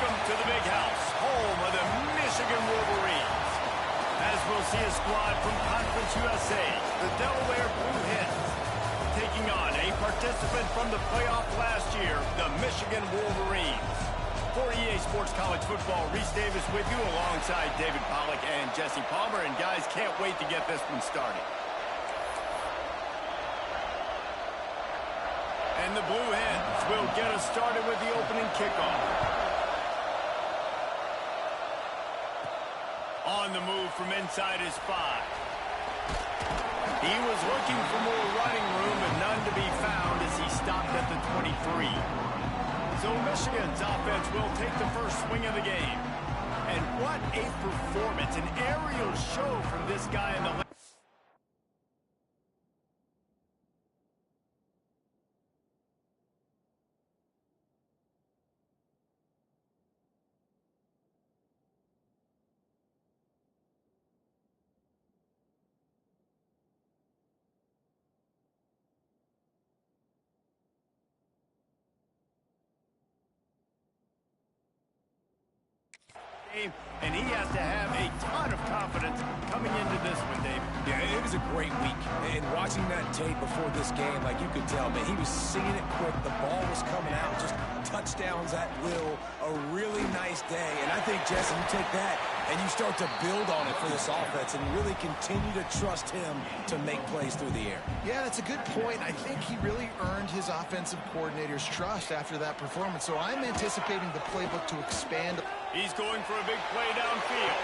Welcome to the big house, home of the Michigan Wolverines. As we'll see a squad from Conference USA, the Delaware Blue Hens, taking on a participant from the playoff last year, the Michigan Wolverines. For EA Sports College Football, Reese Davis with you alongside David Pollack and Jesse Palmer. And guys, can't wait to get this one started. And the Blue Hens will get us started with the opening kickoff. On the move from inside his 5. He was looking for more running room, but none to be found as he stopped at the 23. So Michigan's offense will take the first swing of the game. And what a performance, an aerial show from this guy in the left. And he has to have a ton of confidence coming into this one, Dave. Yeah, it was a great week. And watching that tape before this game, like you could tell, man, he was seeing it quick. The ball was coming out, just touchdowns at will. A really nice day. And I think, Jesse, you take that and you start to build on it for this offense and really continue to trust him to make plays through the air. Yeah, that's a good point. I think he really earned his offensive coordinator's trust after that performance. So I'm anticipating the playbook to expand. He's going for a big play downfield.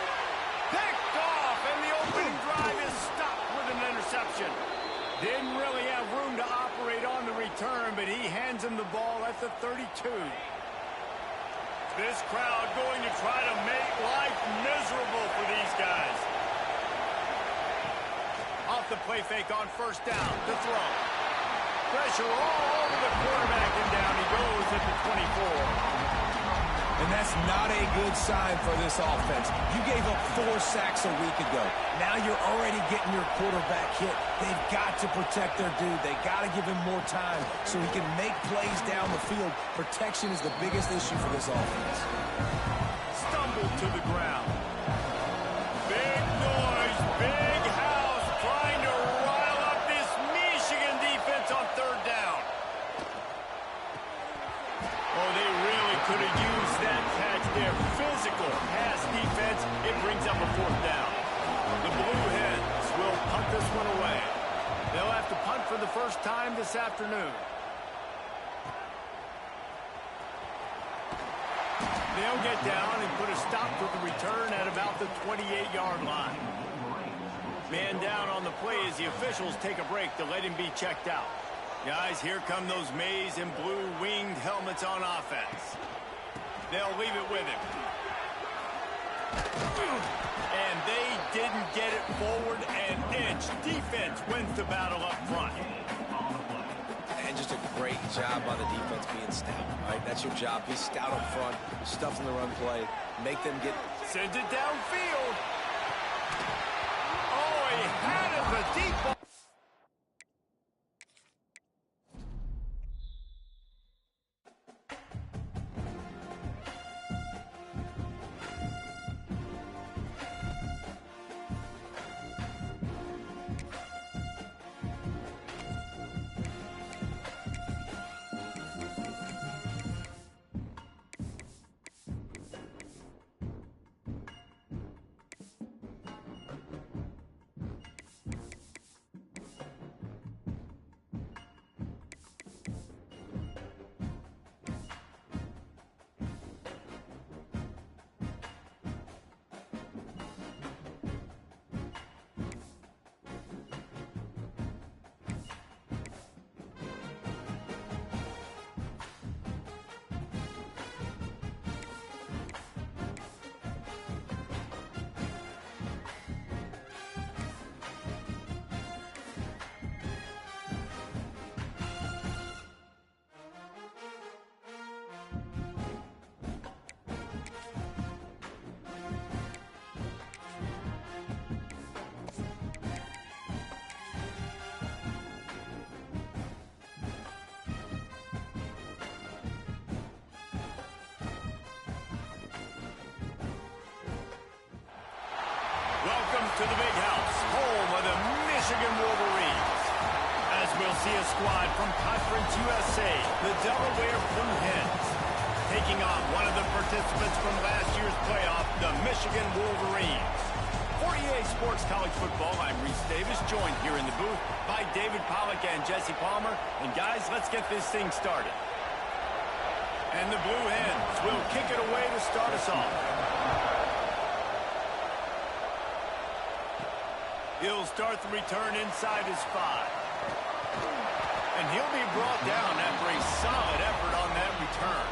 Picked off, and the opening drive is stopped with an interception. Didn't really have room to operate on the return, but he hands him the ball at the 32. This crowd going to try to make life miserable for these guys. Off the play fake on first down, the throw. Pressure all over the quarterback, and down he goes at the 24. And that's not a good sign for this offense. You gave up 4 sacks a week ago. Now you're already getting your quarterback hit. They've got to protect their dude. They got to give him more time so he can make plays down the field. Protection is the biggest issue for this offense. Stumbled to the ground. Big noise, big house, trying to rile up this Michigan defense on third down. Oh, they really could have used that catch there. Physical pass defense. It brings up a fourth down. The Blue Hens will punt this one away. They'll have to punt for the first time this afternoon. They'll get down and put a stop to the return at about the 28-yard line. Man down on the play as the officials take a break to let him be checked out. Guys, here come those maize and blue winged helmets on offense. They'll leave it with him. And they didn't get it forward an inch. Defense wins the battle up front. And just a great job by the defense being stout, right? That's your job. Be stout up front, stuff in the run play, make them get... Sends it downfield. Oh, he had it, the deep ball. Welcome to the big house, home of the Michigan Wolverines. As we'll see a squad from Conference USA, the Delaware Blue Hens, taking on one of the participants from last year's playoff, the Michigan Wolverines. For EA Sports College Football, I'm Reese Davis, joined here in the booth by David Pollack and Jesse Palmer. And guys, let's get this thing started. And the Blue Hens will kick it away to start us off. He'll start the return inside his 5. And he'll be brought down after a solid effort on that return.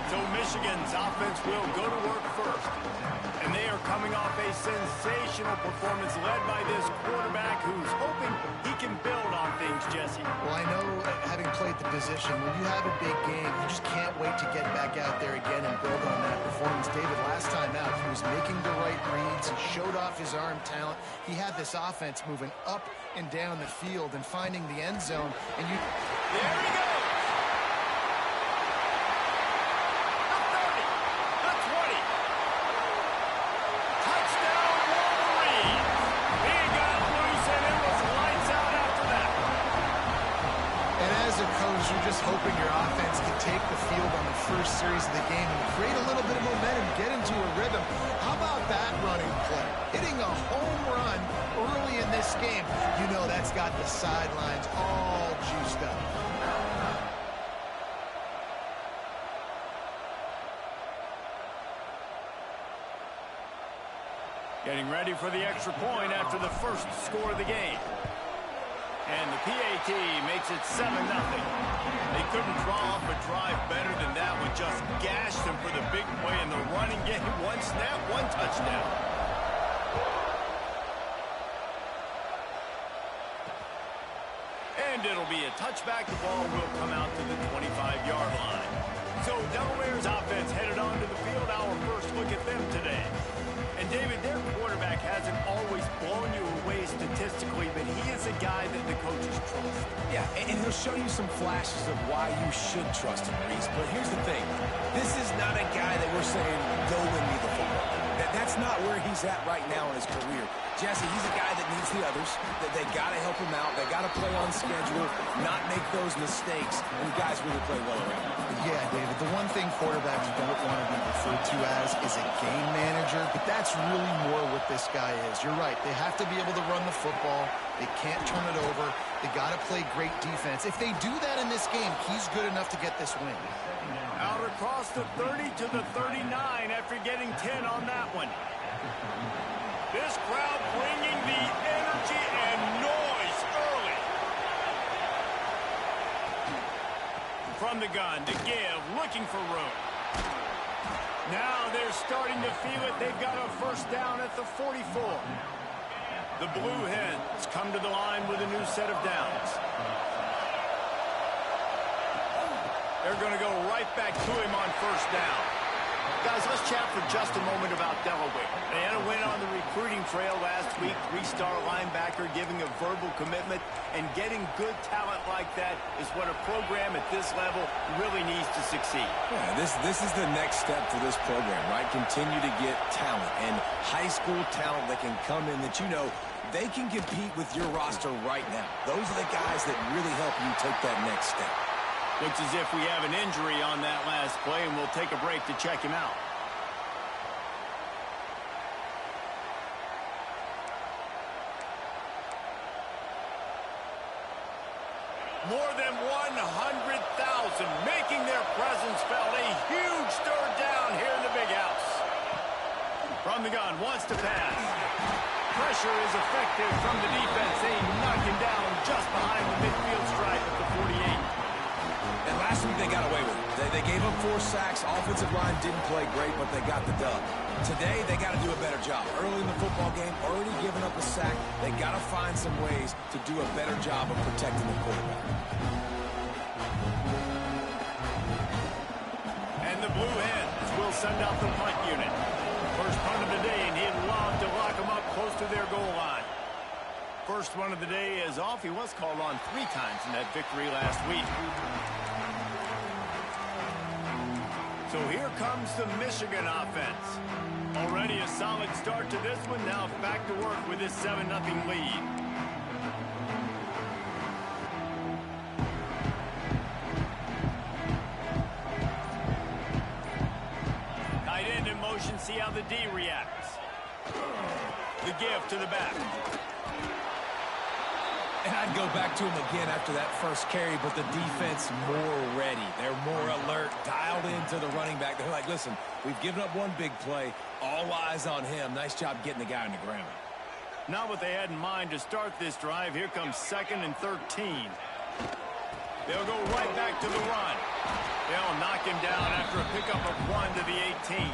So Michigan's offense will go to work first. And they are coming off a sensational performance led by this quarterback who's hoping he can build on things, Jesse. Well, I know, having played the position, when you have a big game, you just can't wait to get back out there again and build on that performance. David, last time out, he was making the right reads. He showed off his arm talent. He had this offense moving up and down the field and finding the end zone. And you... There he goes! You're just hoping your offense can take the field on the first series of the game and create a little bit of momentum, get into a rhythm. How about that running play? Hitting a home run early in this game. You know that's got the sidelines all juiced up. Getting ready for the extra point after the first score of the game. And the PAT makes it 7-0. They couldn't draw up a drive better than that one. Just gashed them for the big play in the running game. One snap, one touchdown. And it'll be a touchback. The ball will come out to the 25-yard line. So Delaware's offense headed onto the field. Our first look at them today. And David, their quarterback hasn't always blown you away statistically, but he is a guy that the coaches trust. Yeah, and he'll show you some flashes of why you should trust him, Reese. But here's the thing. This is not a guy that we're saying, go win me the football. That's not where he's at right now in his career. Jesse, he's a guy that needs the others. That they got to help him out. They got to play on schedule, not make those mistakes, and guys really play well around. Yeah, David, the one thing quarterbacks don't want to be referred to as is a game manager, but that's really more what this guy is. You're right. They have to be able to run the football. They can't turn it over. They got to play great defense. If they do that in this game, he's good enough to get this win. Out across the 30 to the 39 after getting 10 on that one. This crowd bringing the energy and noise early. From the gun to give, looking for room. Now they're starting to feel it. They've got a first down at the 44. The Blue Hens come to the line with a new set of downs. They're going to go right back to him on first down. Guys, let's chat for just a moment about Delaware. They had a win on the recruiting trail last week. 3-star linebacker giving a verbal commitment, and getting good talent like that is what a program at this level really needs to succeed. Yeah, this is the next step for this program, right? Continue to get talent and high school talent that can come in that you know they can compete with your roster right now. Those are the guys that really help you take that next step. Looks as if we have an injury on that last play, and we'll take a break to check him out. More than 100,000 making their presence felt. A huge third down here in the big house. From the gun, wants to pass. Pressure is effective from the defense. They knock him down just behind the midfield stripe at the 48. And last week they got away with it. They gave up 4 sacks. Offensive line didn't play great, but they got the dub. Today they got to do a better job. Early in the football game, already giving up a sack. They got to find some ways to do a better job of protecting the quarterback. And the Blue Hens will send out the punt unit. First punt of the day, and he'd love to lock them up close to their goal line. First one of the day is off. He was called on 3 times in that victory last week. So So here comes the Michigan offense. Already a solid start to this one. Now back to work with this 7-0 lead. Tight end in motion. See how the D reacts. The give to the back. And I'd go back to him again after that first carry, but the defense more ready. They're more alert, dialed into the running back. They're like, listen, we've given up one big play. All eyes on him. Nice job getting the guy on the ground. Not what they had in mind to start this drive. Here comes 2nd and 13. They'll go right back to the run. They'll knock him down after a pickup of 1 to the 18.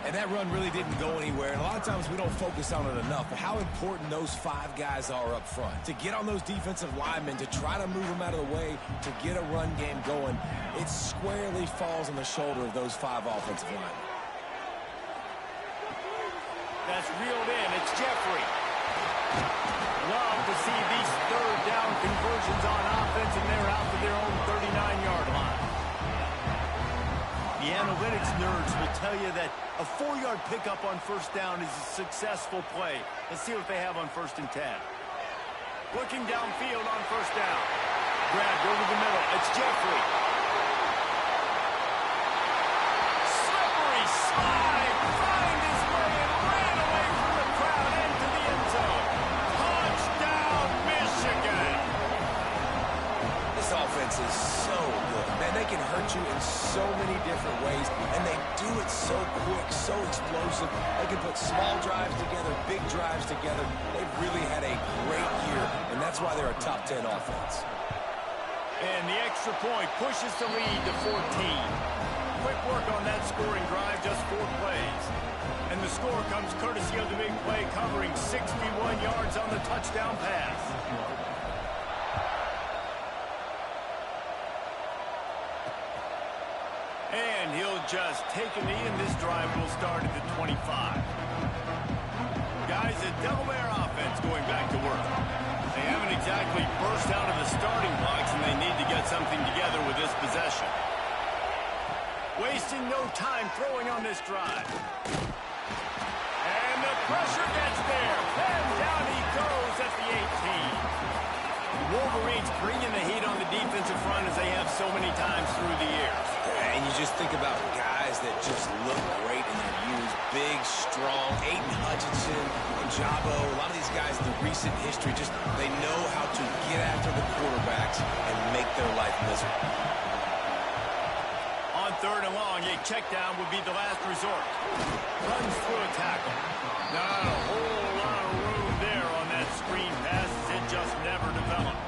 And that run really didn't go anywhere. And a lot of times we don't focus on it enough. But how important those 5 guys are up front. To get on those defensive linemen, to try to move them out of the way, to get a run game going, it squarely falls on the shoulder of those 5 offensive linemen. That's reeled in. It's Jeffrey. Love to see these 3rd down conversions on offense, and they're out to their own 39-yard line. The analytics nerds will tell you that a 4-yard pickup on 1st down is a successful play. Let's see what they have on 1st and 10. Looking downfield on 1st down. Grabbed over the middle. It's Jeffrey. Slippery slide. Find his way and ran away from the crowd into the end zone. Touchdown, Michigan. This offense is so good. Man, they can hurt you in so many different ways, and they do it so quick, so explosive. They can put small drives together, big drives together. They've really had a great year, and that's why they're a top 10 offense. And the extra point pushes the lead to 14. Quick work on that scoring drive, just 4 plays. And the score comes courtesy of the big play, covering 61 yards on the touchdown pass. And he'll just take a knee, and this drive will start at the 25. Guys, the Delaware offense going back to work. They haven't exactly burst out of the starting blocks, and they need to get something together with this possession. Wasting no time throwing on this drive. And the pressure gets there. And down he goes at the 18. Wolverines bringing the heat on the defensive front as they have so many times through the years. And you just think about guys that just look great in their youth. Big, strong, Aiden Hutchinson, Jabo, a lot of these guys in the recent history, just they know how to get after the quarterbacks and make their life miserable. On 3rd and long, a check down would be the last resort. Runs through a tackle. Not a whole lot of room there on that screen pass. It just never developed.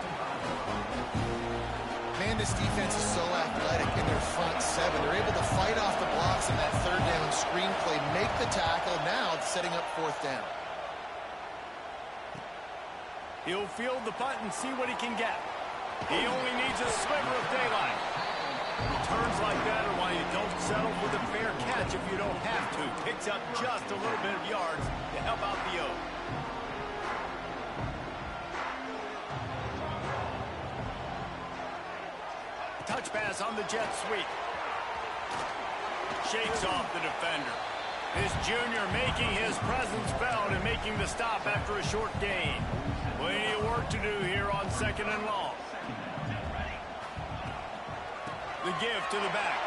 Man, this defense is so athletic in their front 7. They're able to fight off the blocks in that 3rd down screen play, make the tackle, now setting up 4th down. He'll field the punt and see what he can get. He only needs a sliver of daylight. Returns like that are why you don't settle for the fair catch if you don't have to. Picks up just a little bit of yards to help out the O. Touch pass on the jet sweep. Shakes off the defender. This junior making his presence felt and making the stop after a short gain. Plenty of work to do here on 2nd and long. The give to the back.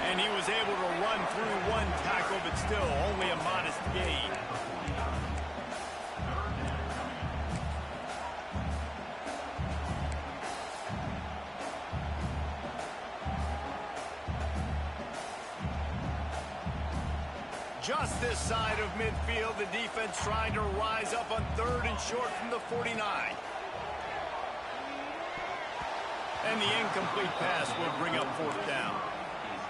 And he was able to run through 1 tackle, but still only a modest gain. Just this side of midfield, the defense trying to rise up on 3rd and short from the 49. And the incomplete pass will bring up 4th down.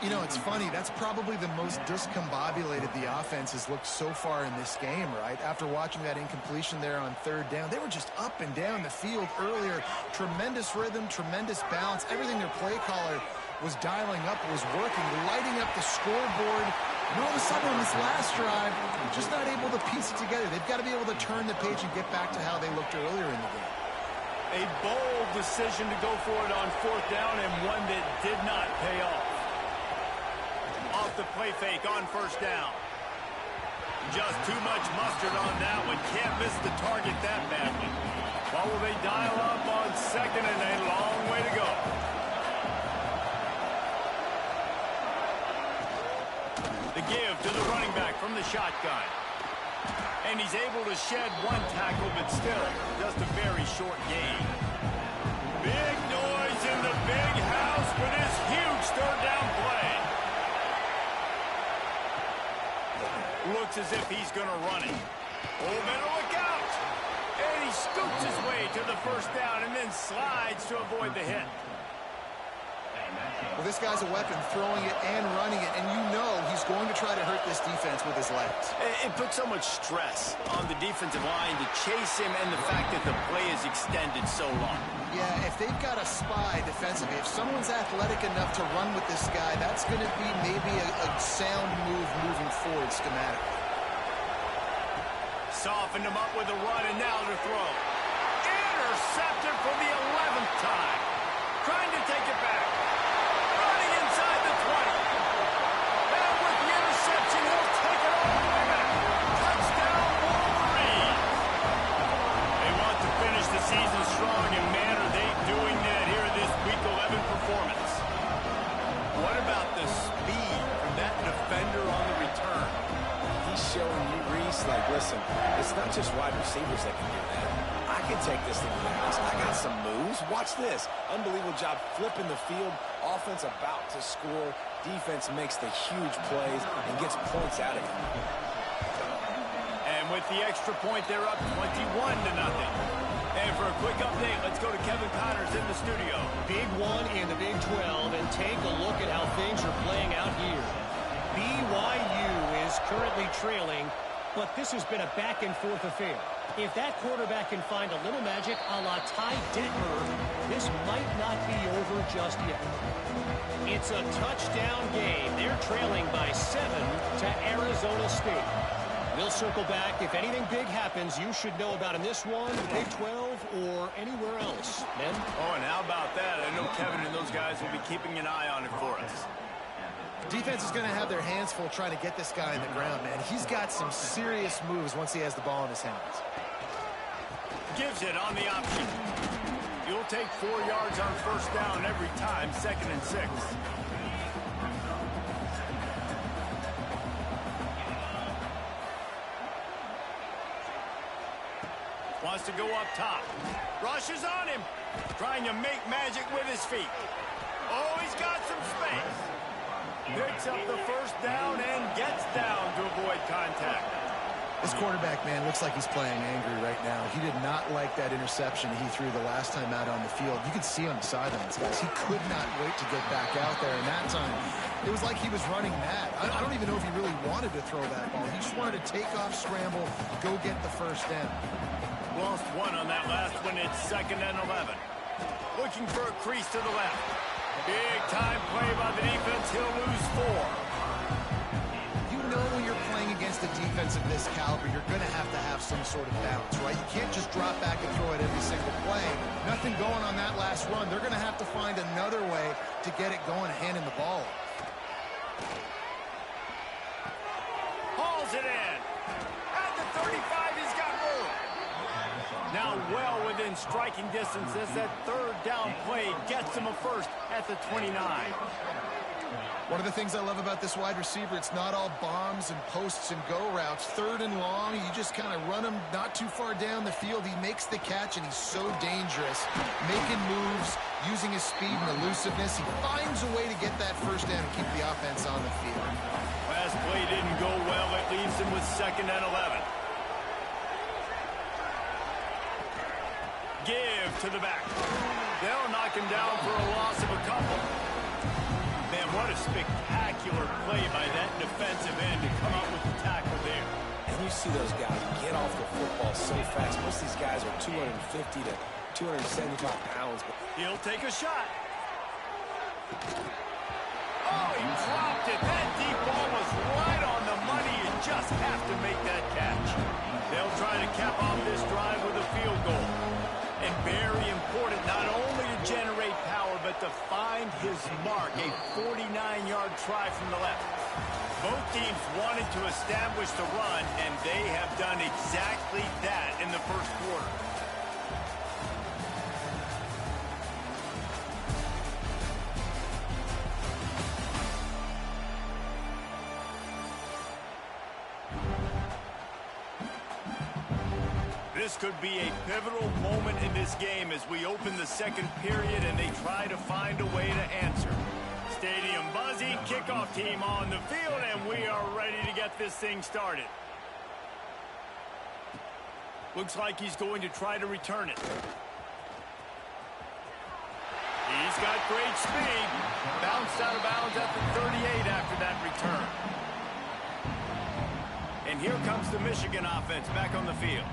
You know, it's funny. That's probably the most discombobulated the offense has looked so far in this game, right? After watching that incompletion there on 3rd down, they were just up and down the field earlier. Tremendous rhythm, tremendous balance. Everything their play caller was dialing up was working, lighting up the scoreboard. And all of a sudden on this last drive, just not able to piece it together. They've got to be able to turn the page and get back to how they looked earlier in the game. A bold decision to go for it on 4th down, and one that did not pay off. Off the play fake on 1st down. Just too much mustard on that one. Can't miss the target that badly. Well, will they dial up on 2nd and a long way to go? The give to the running back from the shotgun. And he's able to shed one tackle, but still just a very short gain. Big noise in the big house for this huge 3rd down play. Looks as if he's going to run it. Oh, better look out. And he scoots his way to the 1st down and then slides to avoid the hit. Well, this guy's a weapon, throwing it and running it, and you know he's going to try to hurt this defense with his legs. It puts so much stress on the defensive line to chase him, and the fact that the play is extended so long. Yeah, if they've got a spy defensively, if someone's athletic enough to run with this guy, that's going to be maybe a sound move moving forward schematically. Softened him up with a run, and now to throw. Intercepted for the 11th time. Trying to take it back. Running inside the 20. And with the interception, he'll take it all the way back. Touchdown, Wolverine. They want to finish the season strong, and man, are they doing that here this Week 11 performance. What about the speed from that defender on the return? He's showing you, Reese, like, listen, it's not just wide receivers that can do that. I can take this thing to the house. I got some moves. Watch this. Unbelievable job flipping the field. Offense about to score. Defense makes the huge plays and gets points out of it. And with the extra point, they're up 21-0. And for a quick update, let's go to Kevin Connors in the studio. Big one in the Big 12, and take a look at how things are playing out here. BYU is currently trailing, but this has been a back-and-forth affair. If that quarterback can find a little magic a la Ty Detmer, this might not be over just yet. It's a touchdown game. They're trailing by 7 to Arizona State. We'll circle back. If anything big happens, you should know about in this one, Big 12, or anywhere else. Men? Oh, and how about that? I know Kevin and those guys will be keeping an eye on it for us. Defense is going to have their hands full trying to get this guy in the ground, man. He's got some serious moves once he has the ball in his hands. Gives it on the option. You'll take 4 yards on 1st down every time, 2nd and 6. Wants to go up top. Rushes on him. Trying to make magic with his feet. Oh, he's got some space. Picks up the 1st down and gets down to avoid contact. This quarterback, man, looks like he's playing angry right now. He did not like that interception he threw the last time out on the field. You could see on the sidelines, guys. He could not wait to get back out there. And that time, it was like he was running mad. I don't even know if he really wanted to throw that ball. He just wanted to take off, scramble, go get the 1st down. Lost one on that last one. It's 2nd and 11. Looking for a crease to the left. Big time play by the defense. He'll lose 4. You know when you're playing against a defense of this caliber, you're going to have some sort of balance, right? You can't just drop back and throw it every single play. Nothing going on that last run. They're going to have to find another way to get it going, handing the ball off. Hauls it in. At the 35, he's got room. Now well within striking distance as that 3rd down play gets him a 1st at the 29. One of the things I love about this wide receiver, it's not all bombs and posts and go routes. 3rd and long, you just kind of run him not too far down the field. He makes the catch, and he's so dangerous, making moves, using his speed and elusiveness. He finds a way to get that 1st down and keep the offense on the field. Last play didn't go well. It leaves him with 2nd and 11. Give to the back. They'll knock him down for a loss of a couple. Man, what a spectacular play by that defensive end to come up with the tackle there. And you see those guys get off the football so fast. Most of these guys are 250 to 275 pounds. But he'll take a shot. Oh, he dropped it. That deep ball was right on the money. You just have to make that catch. They'll try to cap off this drive with a field goal. And very important to find his mark, a 49-yard try from the left. Both teams wanted to establish the run, and they have done exactly that in the first quarter. This could be a pivotal moment in this game as we open the second period and they try to find a way to answer. Stadium buzzing, kickoff team on the field, and we are ready to get this thing started. Looks like he's going to try to return it. He's got great speed. Bounced out of bounds at the 38 after that return. And here comes the Michigan offense back on the field.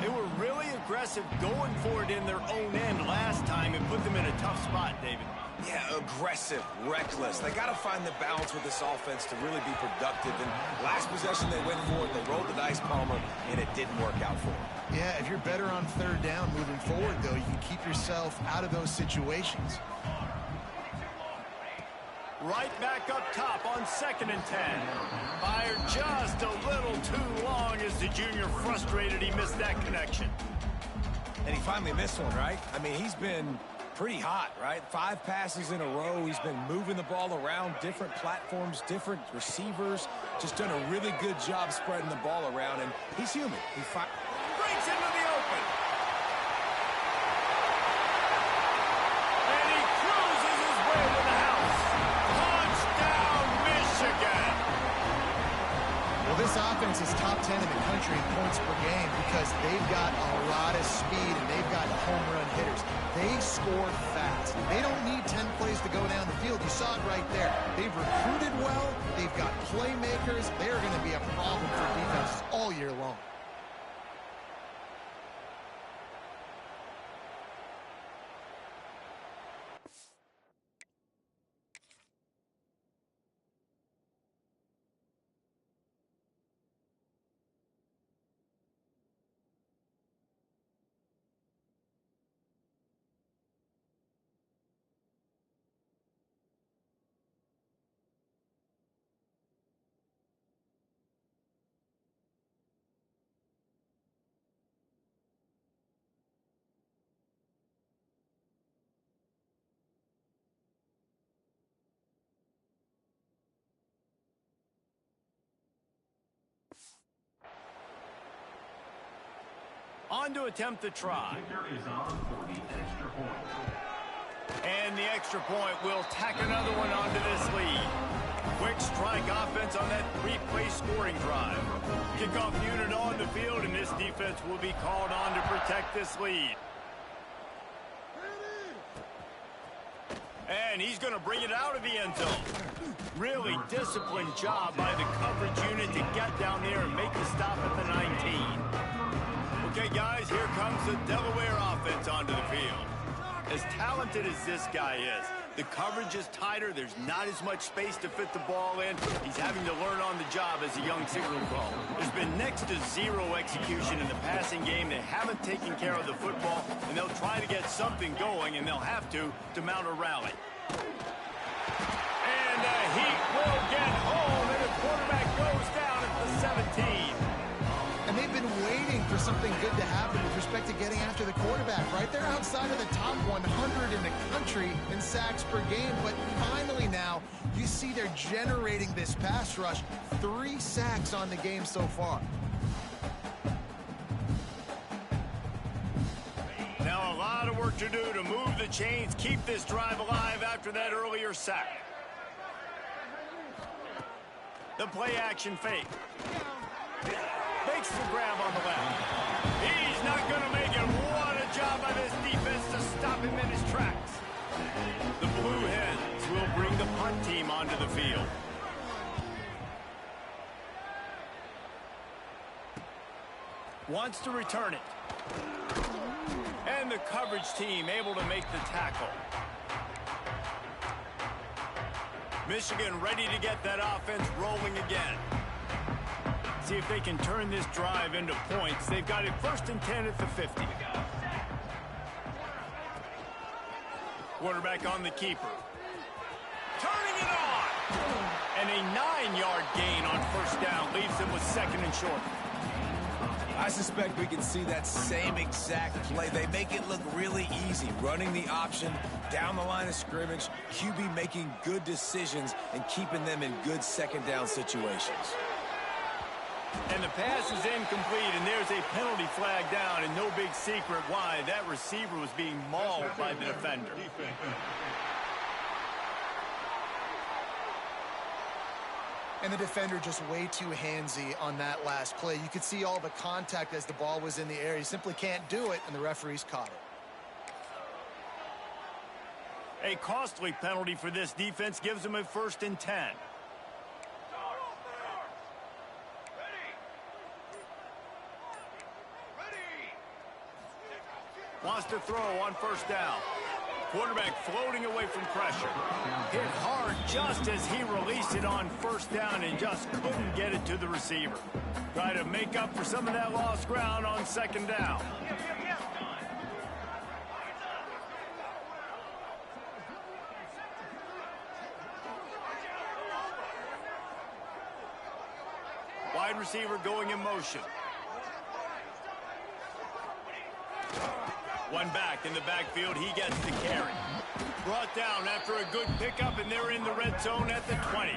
They were really aggressive going for it in their own end last time and put them in a tough spot, David. Yeah, aggressive, reckless. They got to find the balance with this offense to really be productive. And last possession they went for it, they rolled the dice, Palmer, and it didn't work out for them. Yeah, if you're better on third down moving forward, though, you can keep yourself out of those situations. Right back up top on 2nd and 10. Fired just a little too long as the junior frustrated he missed that connection. And he finally missed one, right? I mean, he's been pretty hot, right? 5 passes in a row. He's been moving the ball around, different platforms, different receivers. Just done a really good job spreading the ball around, and he's human. He breaks into the open. And he cruises his way to the house. Touchdown, Michigan. Well, this offense is top 10 in the country in points per game because they've got a lot of speed and they've got home run hitters. They score fast. They don't need 10 plays to go down the field. You saw it right there. They've recruited well. They've got playmakers. They're going to be a problem for defenses all year long. On to attempt the try. And the extra point will tack another one onto this lead. Quick strike offense on that 3-play scoring drive. Kickoff unit on the field, and this defense will be called on to protect this lead. And he's going to bring it out of the end zone. Really disciplined job by the coverage unit to get down there and make the stop at the 19. Okay, guys, here comes the Delaware offense onto the field. As talented as this guy is, the coverage is tighter. There's not as much space to fit the ball in. He's having to learn on the job as a young signal call. There's been next to zero execution in the passing game. They haven't taken care of the football, and they'll try to get something going, and they'll have to mount a rally. And the Heat will get home, and the quarterback goes down at the 17. And they've been waiting for something good to happen with respect to getting after the quarterback, right? They're outside of the top 100 in the country in sacks per game, but finally now you see they're generating this pass rush. 3 sacks on the game so far. Now a lot of work to do to move the chains, keep this drive alive after that earlier sack. The play action fake. Makes the grab on the left. He's not going to make it. What a job by this defense to stop him in his tracks. The Blue Hens will bring the punt team onto the field. Wants to return it. And the coverage team able to make the tackle. Michigan ready to get that offense rolling again. See if they can turn this drive into points. They've got it 1st and 10 at the 50. Quarterback on the keeper. Turning it on! And a 9-yard gain on first down leaves him with 2nd and short. I suspect we can see that same exact play. They make it look really easy, running the option down the line of scrimmage, QB making good decisions and keeping them in good 2nd down situations. And the pass is incomplete, and there's a penalty flag down, and no big secret why. That receiver was being mauled by the defender. And the defender just way too handsy on that last play. You could see all the contact as the ball was in the air. He simply can't do it, and the referees caught it. A costly penalty for this defense gives them a 1st and 10. Wants to throw on first down. Quarterback floating away from pressure. Hit hard just as he released it on first down and just couldn't get it to the receiver. Try to make up for some of that lost ground on 2nd down. Wide receiver going in motion. One back in the backfield, he gets the carry. Brought down after a good pickup, and they're in the red zone at the 20.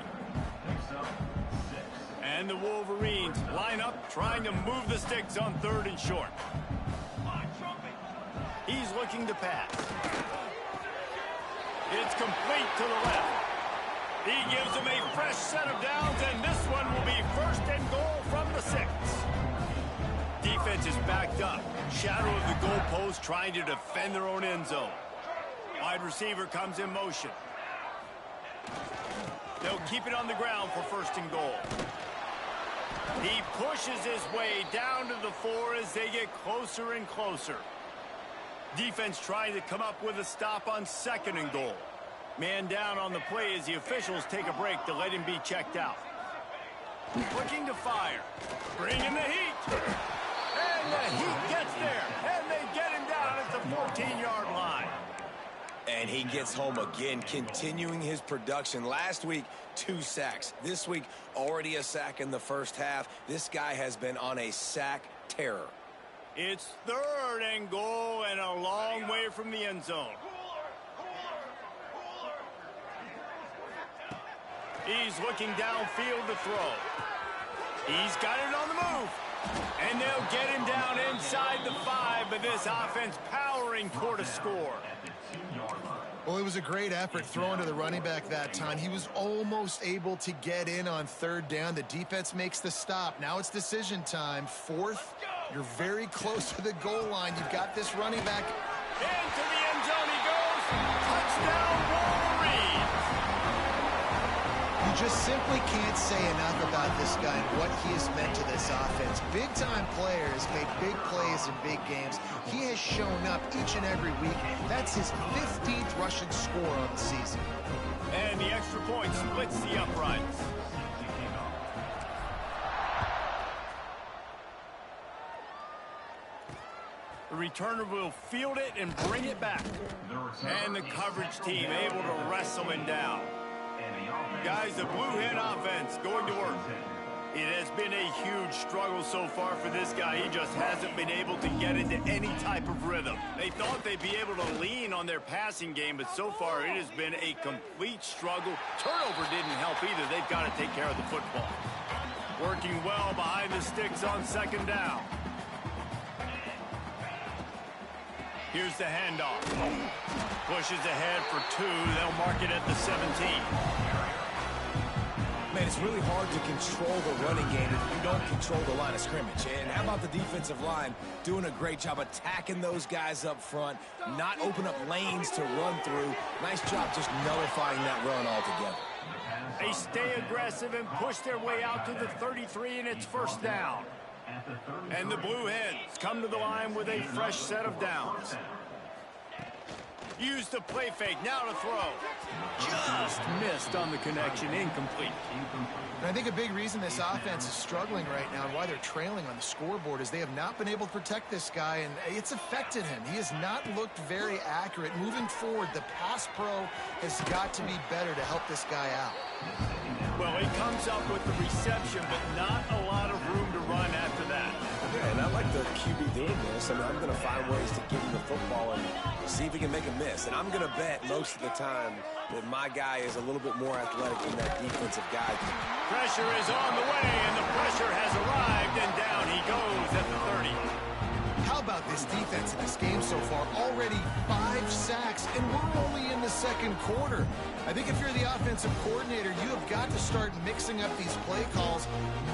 And the Wolverines line up, trying to move the sticks on 3rd and short. He's looking to pass. It's complete to the left. He gives them a fresh set of downs, and this one will be 1st and goal from the 6. Defense is backed up. Shadow of the goalpost, trying to defend their own end zone. Wide receiver comes in motion. They'll keep it on the ground for 1st and goal. He pushes his way down to the 4 as they get closer and closer. Defense trying to come up with a stop on 2nd and goal. Man down on the play as the officials take a break to let him be checked out. Looking to fire. Bringing the heat. And the heat gets there. And they get him down at the 14-yard line. And he gets home again, continuing his production. Last week, 2 sacks. This week, already a sack in the first half. This guy has been on a sack terror. It's 3rd and goal and a long way from the end zone. He's looking downfield to throw. He's got it on the move. And they'll get him down inside the 5, but this offense powering toward a score. Well, it was a great effort throwing to the running back that time. He was almost able to get in on 3rd down. The defense makes the stop. Now it's decision time. 4th, you're very close to the goal line. You've got this running back. Into the end zone he goes. Touchdown, Wolverines. You just simply can't say enough about this guy and what he has meant to this offense. Big-time players make big plays in big games. He has shown up each and every week. That's his 15th rushing score on the season. And the extra point splits the uprights. The returner will field it and bring it back. And the coverage team able to wrestle him down. Guys, the Blue Hen offense going to work. It has been a huge struggle so far for this guy. He just hasn't been able to get into any type of rhythm. They thought they'd be able to lean on their passing game, but so far it has been a complete struggle. Turnover didn't help either. They've got to take care of the football. Working well behind the sticks on 2nd down. Here's the handoff. Pushes ahead for 2. They'll mark it at the 17. Man, it's really hard to control the running game if you don't control the line of scrimmage. And how about the defensive line doing a great job attacking those guys up front, not open up lanes to run through. Nice job just nullifying that run altogether. They stay aggressive and push their way out to the 33, and it's 1st down. And the Blue Hens come to the line with a fresh set of downs. Use the play fake, now to throw. Just missed on the connection, incomplete. And I think a big reason this offense is struggling right now and why they're trailing on the scoreboard is they have not been able to protect this guy, and it's affected him. He has not looked very accurate. Moving forward, the pass pro has got to be better to help this guy out. Well, he comes up with the reception, but not a lot of room to run after that. Yeah, and I like the QB doing this. I mean, I'm going to find ways to give him the football and see if he can make a miss. And I'm going to bet most of the time that my guy is a little bit more athletic than that defensive guy. Pressure is on the way, and the pressure has arrived, and down he goes at the 30. How about this defense in this game so far? Already 5 sacks, and we're only in the second quarter. I think if you're the offensive coordinator, you have got to start mixing up these play calls,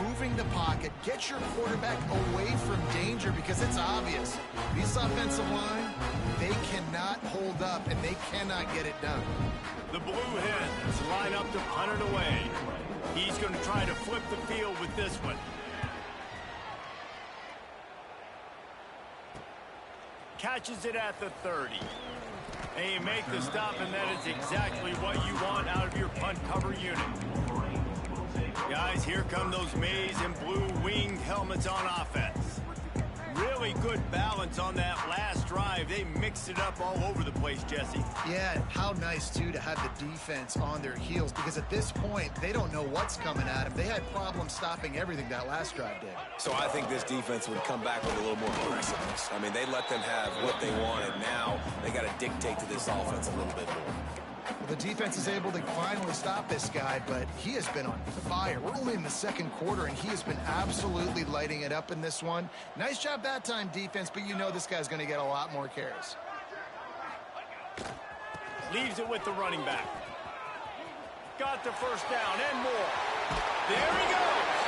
moving the pocket, get your quarterback away from danger, because it's obvious. This offensive line, they cannot hold up, and they cannot get it done. The Blue Hens line up to punt it away. He's going to try to flip the field with this one. Catches it at the 30. And you make the stop, and that is exactly what you want out of your punt cover unit. Guys, here come those maize and blue winged helmets on offense. Really good balance on that last drive. They mixed it up all over the place, Jesse. Yeah, and how nice, too, to have the defense on their heels, because at this point, they don't know what's coming at them. They had problems stopping everything that last drive did. So I think this defense would come back with a little more aggressiveness. I mean, they let them have what they wanted. Now they got to dictate to this offense a little bit more. The defense is able to finally stop this guy, but he has been on fire. We're only in the second quarter, and he has been absolutely lighting it up in this one. Nice job that time, defense, but you know this guy's going to get a lot more carries. Leaves it with the running back. Got the first down and more. There he goes.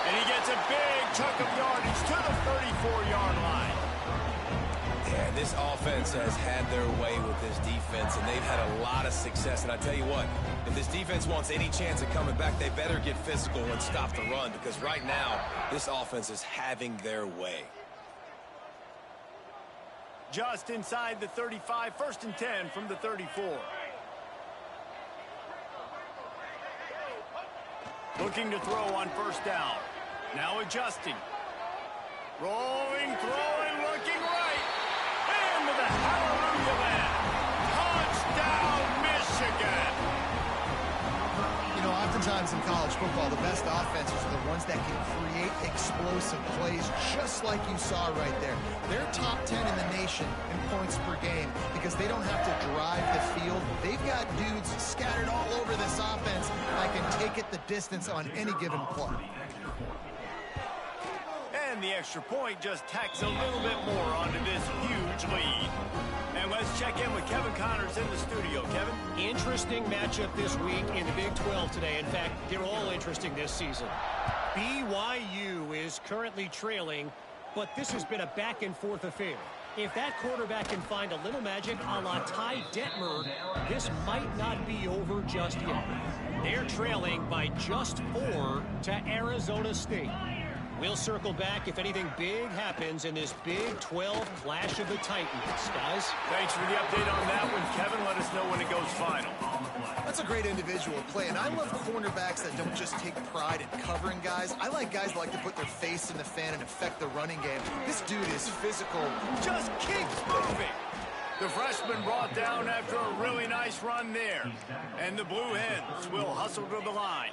And he gets a big chunk of yardage to the 34-yard line. Yeah, this offense has had their way with this defense, and they've had a lot of success. And I tell you what, if this defense wants any chance of coming back, they better get physical and stop the run, because right now, this offense is having their way. Just inside the 35, 1st and 10 from the 34. Looking to throw on first down. Now adjusting. Rolling, throwing, looking right. Into the hallelujah land. Touchdown, Michigan. You know, oftentimes in college football, the best offenses are the ones that can create explosive plays, just like you saw right there. They're top 10 in the nation in points per game because they don't have to drive the field. They've got dudes scattered all over this offense that can take it the distance on any given play. And the extra point just tacks a little bit more onto this huge lead. And let's check in with Kevin Connors in the studio. Kevin? Interesting matchup this week in the Big 12 today. In fact, they're all interesting this season. BYU is currently trailing, but this has been a back-and-forth affair. If that quarterback can find a little magic a la Ty Detmer, this might not be over just yet. They're trailing by just 4 to Arizona State. We'll circle back if anything big happens in this Big 12 Clash of the Titans. Guys? Thanks for the update on that one, Kevin. Let us know when it goes final. That's a great individual play, and I love cornerbacks that don't just take pride in covering guys. I like guys that like to put their face in the fan and affect the running game. This dude is physical. Just keeps moving. The freshman brought down after a really nice run there. And the Blue Hens will hustle to the line.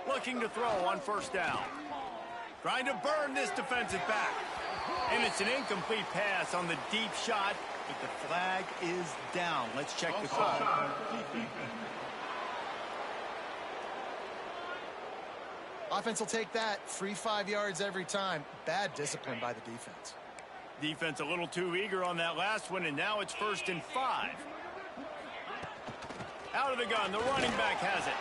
Looking to throw on first down. Trying to burn this defensive back. And it's an incomplete pass on the deep shot, but the flag is down. Let's check the call. Offense will take that. Free 5 yards every time. Bad discipline by the defense. Defense a little too eager on that last one, and now it's 1st and 5. Out of the gun, the running back has it.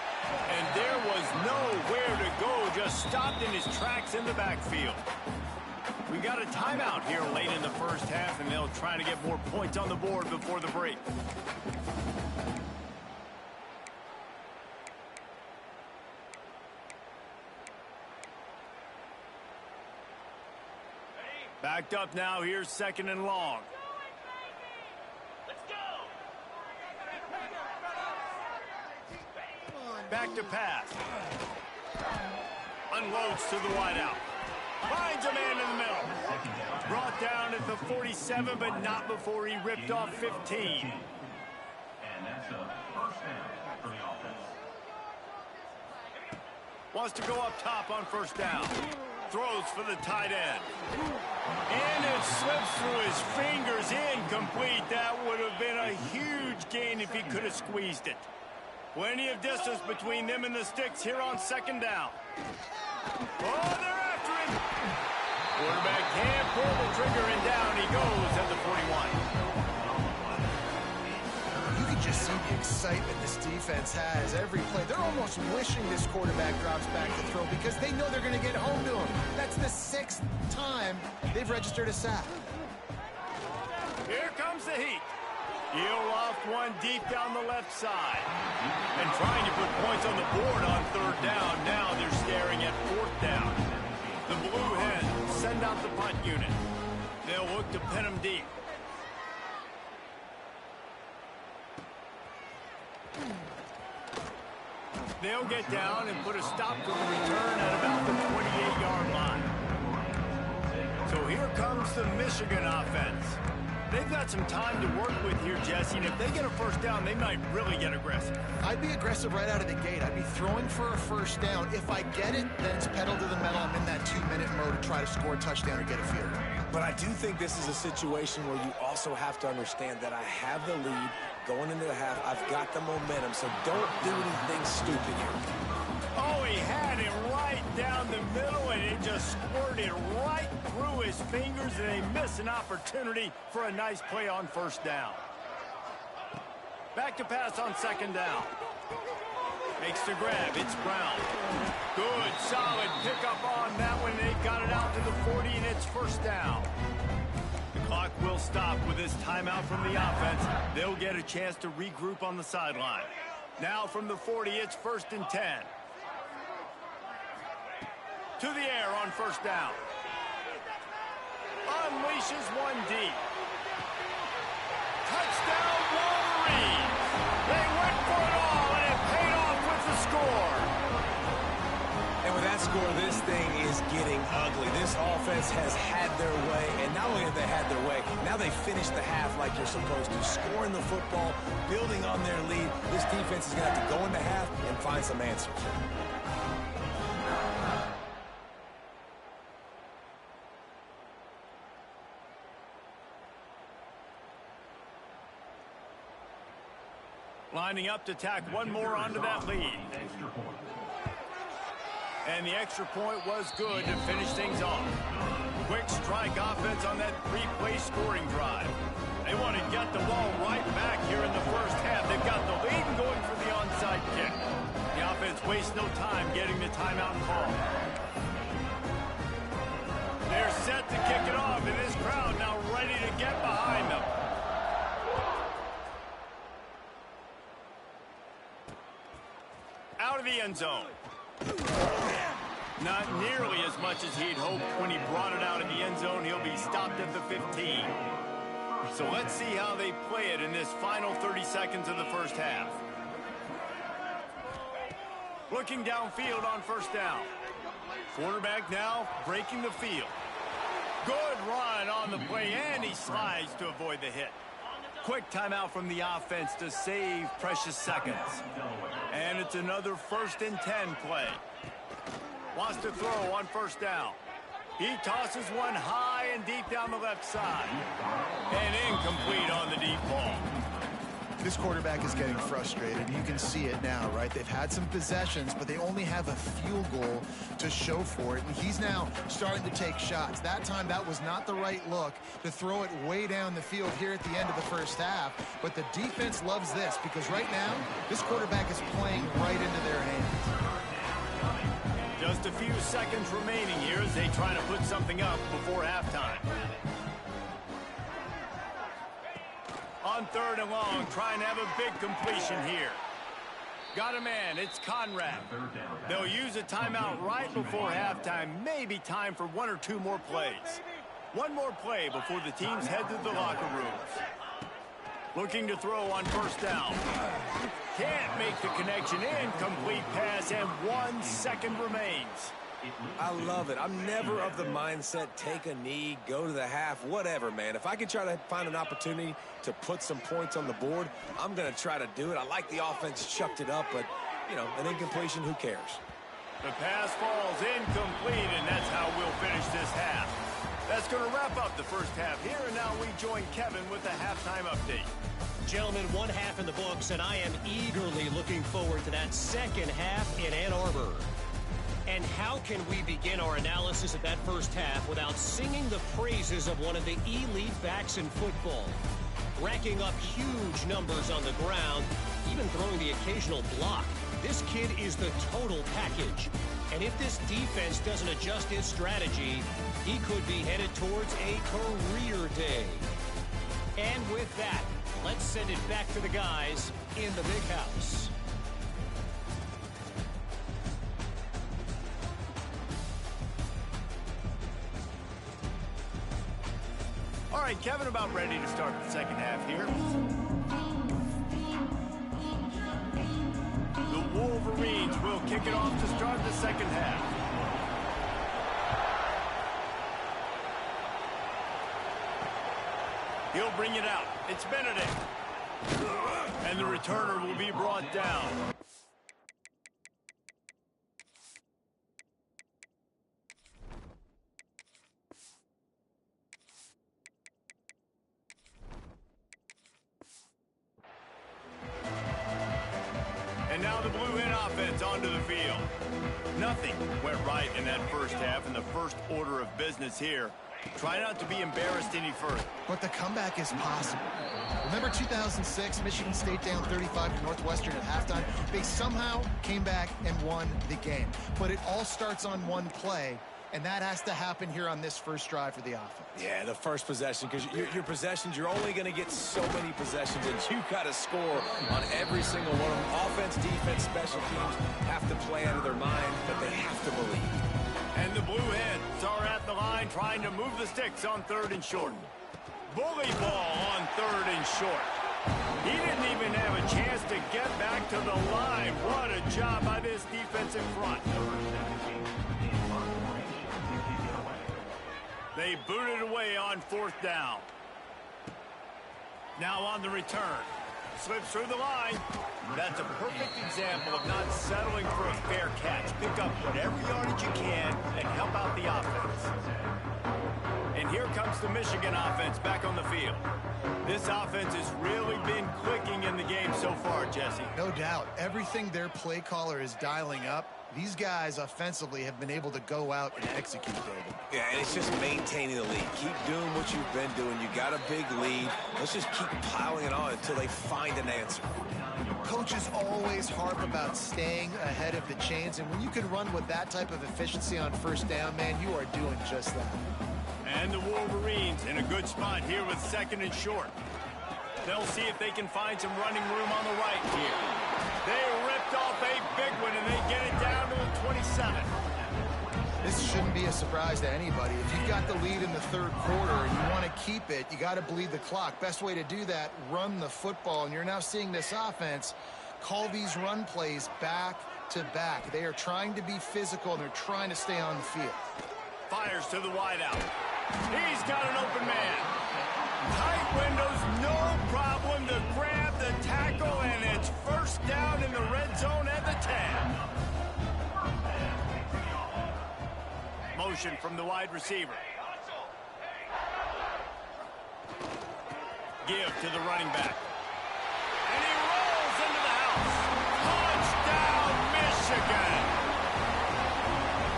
And there was nowhere to go, just stopped in his tracks in the backfield. We got a timeout here late in the first half, and they'll try to get more points on the board before the break. Backed up now. Here's 2nd and long. Back to pass. Unloads to the wideout. Finds a man in the middle. Brought down at the 47, but not before he ripped off 15. And that's a first down for the offense. Wants to go up top on 1st down. Throws for the tight end. And it slips through his fingers. Incomplete. That would have been a huge gain if he could have squeezed it. Plenty of distance between them and the sticks here on 2nd down. Oh, they're after him. Quarterback can't pull the trigger, and down he goes at the 41. You can just see the excitement this defense has every play. They're almost wishing this quarterback drops back to throw because they know they're going to get home to him. That's the 6th time they've registered a sack. Here comes the heat. He'll loft one deep down the left side. And trying to put points on the board on 3rd down. Now they're staring at 4th down. The Blue Hens send out the punt unit. They'll look to pin them deep. They'll get down and put a stop to the return at about the 28-yard line. So here comes the Michigan offense. They've got some time to work with here, Jesse, and if they get a 1st down, they might really get aggressive. I'd be aggressive right out of the gate. I'd be throwing for a 1st down. If I get it, then it's pedal to the metal. I'm in that 2-minute mode to try to score a touchdown or get a field goal. But I do think this is a situation where you also have to understand that I have the lead going into the half. I've got the momentum, so don't do anything stupid here. Oh, he had it right down the middle, and it just squirted right through his fingers, and they miss an opportunity for a nice play on 1st down. Back to pass on 2nd down. Makes the grab. It's Brown. Good, solid pickup on that one. They got it out to the 40, and it's 1st down. The clock will stop with this timeout from the offense. They'll get a chance to regroup on the sideline. Now from the 40, it's 1st and 10. To the air on 1st down. Unleashes one deep. Touchdown, Wolverines! They went for it all, and it paid off with the score. And with that score, this thing is getting ugly. This offense has had their way, and not only have they had their way, now they finished the half like you're supposed to, scoring the football, building on their lead. This defense is going to have to go into half and find some answers. Lining up to tack one more onto that lead. And the extra point was good to finish things off. Quick strike offense on that 3-play scoring drive. They want to get the ball right back here in the 1st half. They've got the lead and going for the onside kick. The offense wastes no time getting the timeout call. They're set to kick it off, and this crowd now ready to get behind them. Out of the end zone. Not nearly as much as he'd hoped when he brought it out of the end zone. He'll be stopped at the 15. So let's see how they play it in this final 30 seconds of the 1st half. Looking downfield on 1st down. Quarterback now breaking the field. Good run on the play, and he slides to avoid the hit. Quick timeout from the offense to save precious seconds. And it's another 1st and 10 play. Wants to throw on 1st down. He tosses one high and deep down the left side. And incomplete on the deep ball. This quarterback is getting frustrated. You can see it now, right? They've had some possessions, but they only have a field goal to show for it. And he's now starting to take shots. That time, that was not the right look to throw it way down the field here at the end of the 1st half. But the defense loves this because right now, this quarterback is playing right into their hands. Just a few seconds remaining here as they try to put something up before halftime. On 3rd and long, trying to have a big completion here. Got a man, it's Conrad. They'll use a timeout right before halftime. Maybe time for 1 or 2 more plays. One more play before the teams head to the locker rooms. Looking to throw on first down. Can't make the connection. Incomplete pass, and 1 second remains. I love it. I'm never of the mindset, take a knee, go to the half, whatever, man. If I can try to find an opportunity to put some points on the board, I'm going to try to do it. I like the offense chucked it up, but, you know, an incompletion, who cares? The pass falls incomplete, and that's how we'll finish this half. That's going to wrap up the first half here, and now we join Kevin with the halftime update. Gentlemen, one half in the books, and I am eagerly looking forward to that second half in Ann Arbor. And how can we begin our analysis of that first half without singing the praises of one of the elite backs in football? Racking up huge numbers on the ground, even throwing the occasional block. This kid is the total package. And if this defense doesn't adjust his strategy, he could be headed towards a career day. And with that, let's send it back to the guys in the big house. All right, Kevin, about ready to start the second half here. The Wolverines will kick it off to start the second half. He'll bring it out. It's Benedict. And the returner will be brought down. And now the Blue Hen offense onto the field. Nothing went right in that first half, and the first order of business here. Try not to be embarrassed any further. But the comeback is possible. Remember 2006, Michigan State down 35 to Northwestern at halftime? They somehow came back and won the game. But it all starts on one play, and that has to happen here on this first drive for the offense. Yeah, the first possession, because your possessions, you're only going to get so many possessions, and you got to score on every single one of them. Offense, defense, special teams have to play out of their mind, but they have to believe. And the Blue Hens are at the line trying to move the sticks on 3rd and short. Bully ball on 3rd and short. He didn't even have a chance to get back to the line. What a job by this defensive front. They booted away on 4th down. Now on the return. Slips through the line. That's a perfect example of not settling for a fair catch. Pick up whatever yardage you can and help out the offense. And here comes the Michigan offense back on the field. This offense has really been clicking in the game so far, Jesse. No doubt. Everything their play caller is dialing up, these guys offensively have been able to go out and execute, David. Yeah, and it's just maintaining the lead. Keep doing what you've been doing. You got a big lead. Let's just keep piling it on until they find an answer. Coaches always harp about staying ahead of the chains, and when you can run with that type of efficiency on 1st down, man, you are doing just that. And the Wolverines in a good spot here with 2nd and short. They'll see if they can find some running room on the right here. They ripped off a big one, and they get it down to the 27. This shouldn't be a surprise to anybody. If you've got the lead in the 3rd quarter and you want to keep it, you got to bleed the clock. Best way to do that, run the football. And you're now seeing this offense call these run plays back to back. They are trying to be physical, and they're trying to stay on the field. Fires to the wideout. He's got an open man. Tight windows, no problem to grab the tackle, and it's 1st down in the red zone at the 10. Motion from the wide receiver. Give to the running back. And he rolls into the house. Touchdown, Michigan!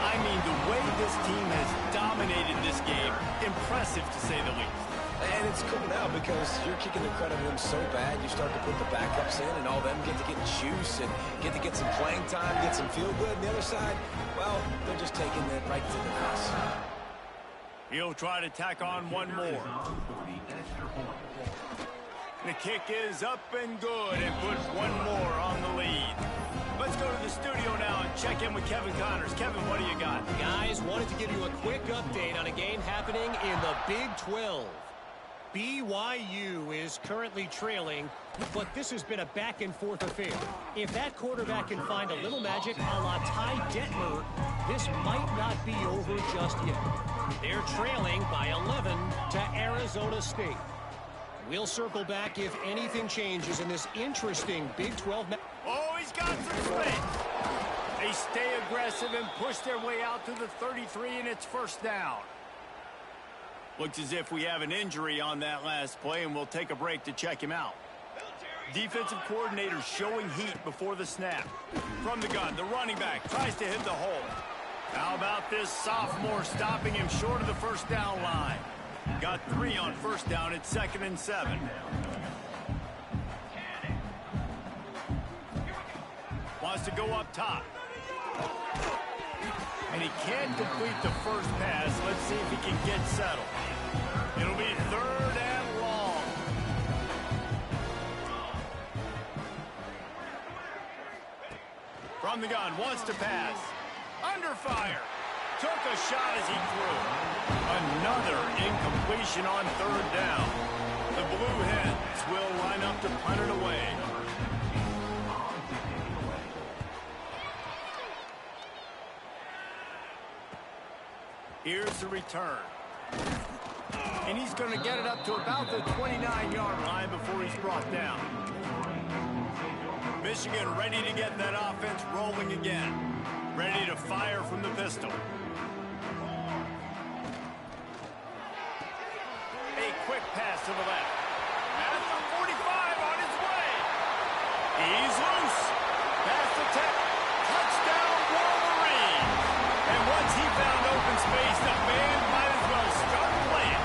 I mean, the way this team has dominated this game, impressive to say the least. And it's cool now because you're kicking the credit of them so bad, you start to put the backups in, and all them get to get juice and get to get some playing time, get some feel good. And the other side, well, they're just taking it right to the house. He'll try to tack on one more. The kick is up and good and puts one more on the lead. Let's go to the studio now and check in with Kevin Connors. Kevin, what do you got? Guys, wanted to give you a quick update on a game happening in the Big 12. BYU is currently trailing, but this has been a back-and-forth affair. If that quarterback can find a little magic a la Ty Detmer, this might not be over just yet. They're trailing by 11 to Arizona State. We'll circle back if anything changes in this interesting Big 12 match. Oh, he's got some space. They stay aggressive and push their way out to the 33, and it's first down. Looks as if we have an injury on that last play, and we'll take a break to check him out. Defensive coordinator showing heat before the snap. From the gun, the running back tries to hit the hole. How about this sophomore stopping him short of the first down line? Got 3 on first down at 2nd and 7. Wants to go up top. And he can't complete the first pass. Let's see if he can get settled. It'll be 3rd and long. From the gun, wants to pass. Under fire. Took a shot as he threw. Another incompletion on 3rd down. The Blue Hens will line up to punt it away. Here's the return. And he's going to get it up to about the 29-yard line before he's brought down. Michigan ready to get that offense rolling again. Ready to fire from the pistol. A quick pass to the left. At the 45 on his way. He's loose. Pass to Tech. Touchdown Wolverine. And once he found open space, the band might as well start playing.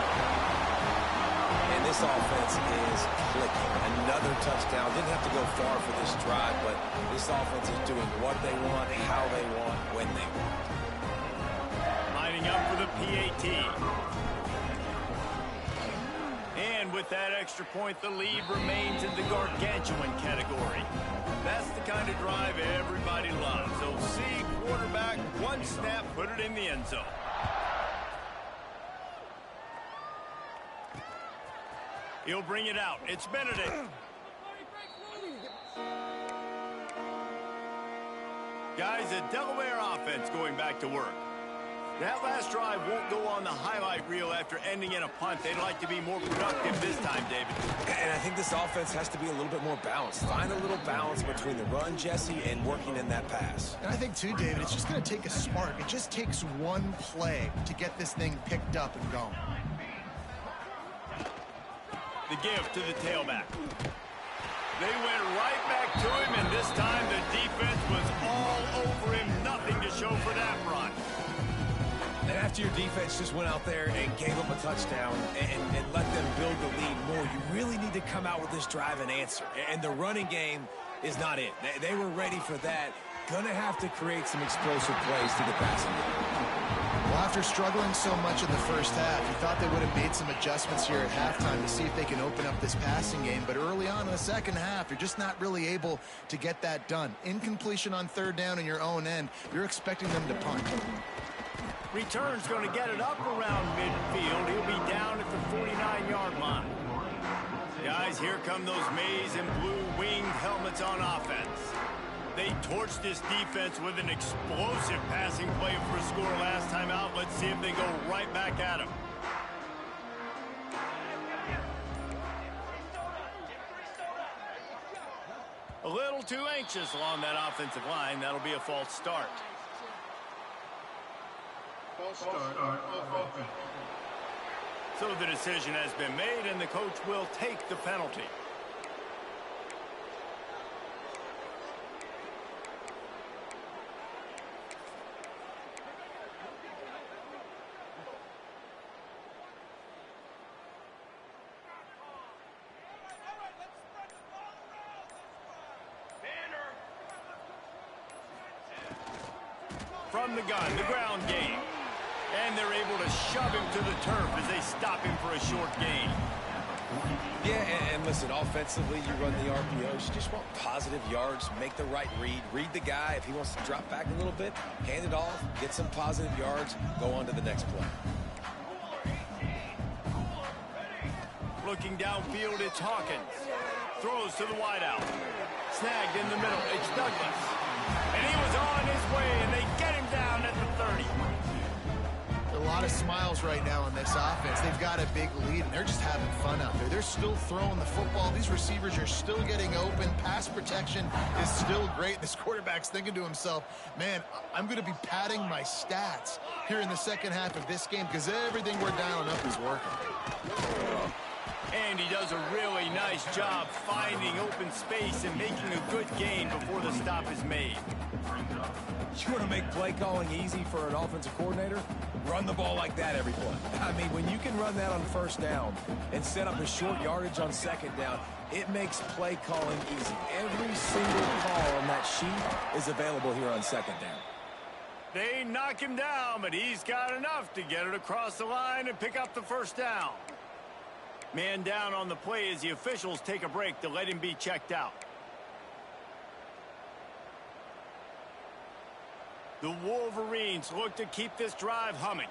And this offense is clicking. Another touchdown. Didn't have to go far for this drive, but this offense is doing what they want, how they want, when they want. Lining up for the PAT. And with that extra point, the lead remains in the gargantuan category. That's the kind of drive everybody loves. OC, quarterback, one snap, put it in the end zone. He'll bring it out. It's Benedict. Guys, the Delaware offense going back to work. That last drive won't go on the highlight reel after ending in a punt. They'd like to be more productive this time, David. And I think this offense has to be a little bit more balanced. Find a little balance between the run, Jesse, and working in that pass. And I think, too, David, it's just going to take a spark. It just takes one play to get this thing picked up and going. The give to the tailback. They went right back to him, and this time the defense was all over him. Nothing to show for that run. And after your defense just went out there and gave them a touchdown and let them build the lead more, you really need to come out with this drive and answer. And the running game is not it. They were ready for that. Gonna have to create some explosive plays to the passing game. Well, after struggling so much in the first half, you thought they would have made some adjustments here at halftime to see if they can open up this passing game. But early on in the second half, you're just not really able to get that done. Incompletion on 3rd down in your own end, you're expecting them to punt. Return's going to get it up around midfield. He'll be down at the 49-yard line. Guys, here come those maize and blue winged helmets on offense. They torched this defense with an explosive passing play for a score last time out. Let's see if they go right back at him. A little too anxious along that offensive line. That'll be a false start. So the decision has been made, and the coach will take the penalty. From the gun, the ground game. And they're able to shove him to the turf as they stop him for a short gain. Yeah, and listen, offensively, you run the RPOs. You just want positive yards, make the right read the guy. If he wants to drop back a little bit, hand it off, get some positive yards, go on to the next play. Looking downfield, it's Hawkins. Throws to the wideout. Snagged in the middle, it's Douglas. And he was on his way, and they get him down at the 30. A lot of smiles right now in this offense. They've got a big lead, and they're just having fun out there. They're still throwing the football. These receivers are still getting open. Pass protection is still great. This quarterback's thinking to himself, man, I'm going to be padding my stats here in the second half of this game because everything we're dialing up is working. And he does a really nice job finding open space and making a good gain before the stop is made. You want to make play calling easy for an offensive coordinator? Run the ball like that every play. I mean, when you can run that on first down and set up a short yardage on second down, it makes play calling easy. Every single call on that sheet is available here on second down. They knock him down, but he's got enough to get it across the line and pick up the first down. Man down on the play as the officials take a break to let him be checked out. The Wolverines look to keep this drive humming.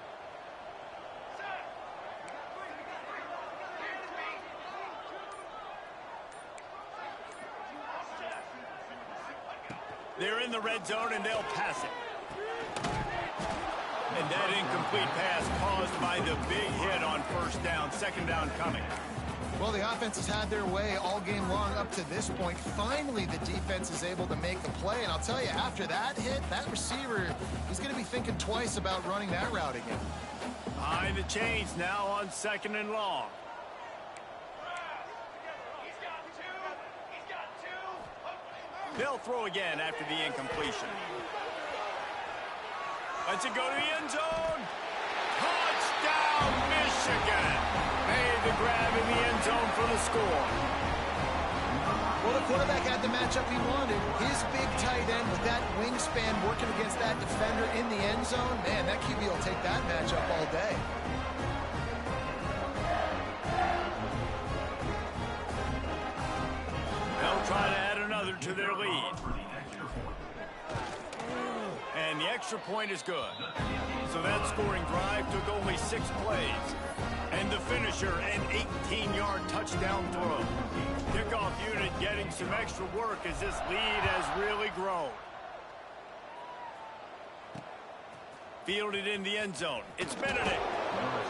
They're in the red zone and they'll pass it. And that incomplete pass caused by the big hit on first down. Second down coming. Well, the offense has had their way all game long up to this point. Finally, the defense is able to make a play. And I'll tell you, after that hit, that receiver, he's going to be thinking twice about running that route again. Behind the chains now on second and long. They'll throw again after the incompletion. Let's it go to the end zone. Touchdown, Michigan. Made the grab in the end zone for the score. Well, the quarterback had the matchup he wanted. His big tight end with that wingspan working against that defender in the end zone. Man, that QB will take that matchup all day. They'll try to add another to their lead. And the extra point is good. So that scoring drive took only 6 plays. And the finisher, an 18-yard touchdown throw. Kickoff unit getting some extra work as this lead has really grown. Fielded in the end zone. It's Benedict.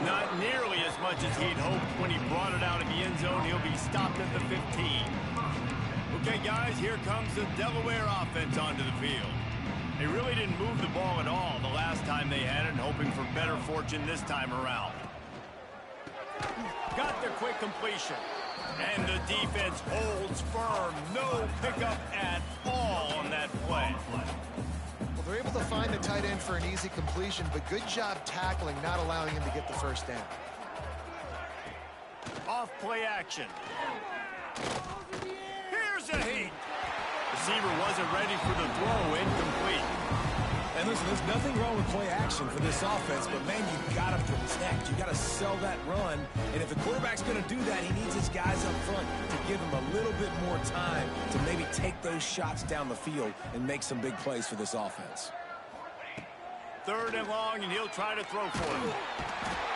Not nearly as much as he'd hoped when he brought it out of the end zone. He'll be stopped at the 15. Okay, guys, here comes the Delaware offense onto the field. They really didn't move the ball at all the last time they had it, hoping for better fortune this time around. Got the quick completion. And the defense holds firm. No pickup at all on that play. Well, they're able to find the tight end for an easy completion, but good job tackling, not allowing him to get the first down. Off play action. Here's a heat. Receiver wasn't ready for the throw. Incomplete. And listen, there's nothing wrong with play action for this offense, but man, you got to protect. You got to sell that run. And if the quarterback's going to do that, he needs his guys up front to give him a little bit more time to maybe take those shots down the field and make some big plays for this offense. Third and long, and he'll try to throw for it.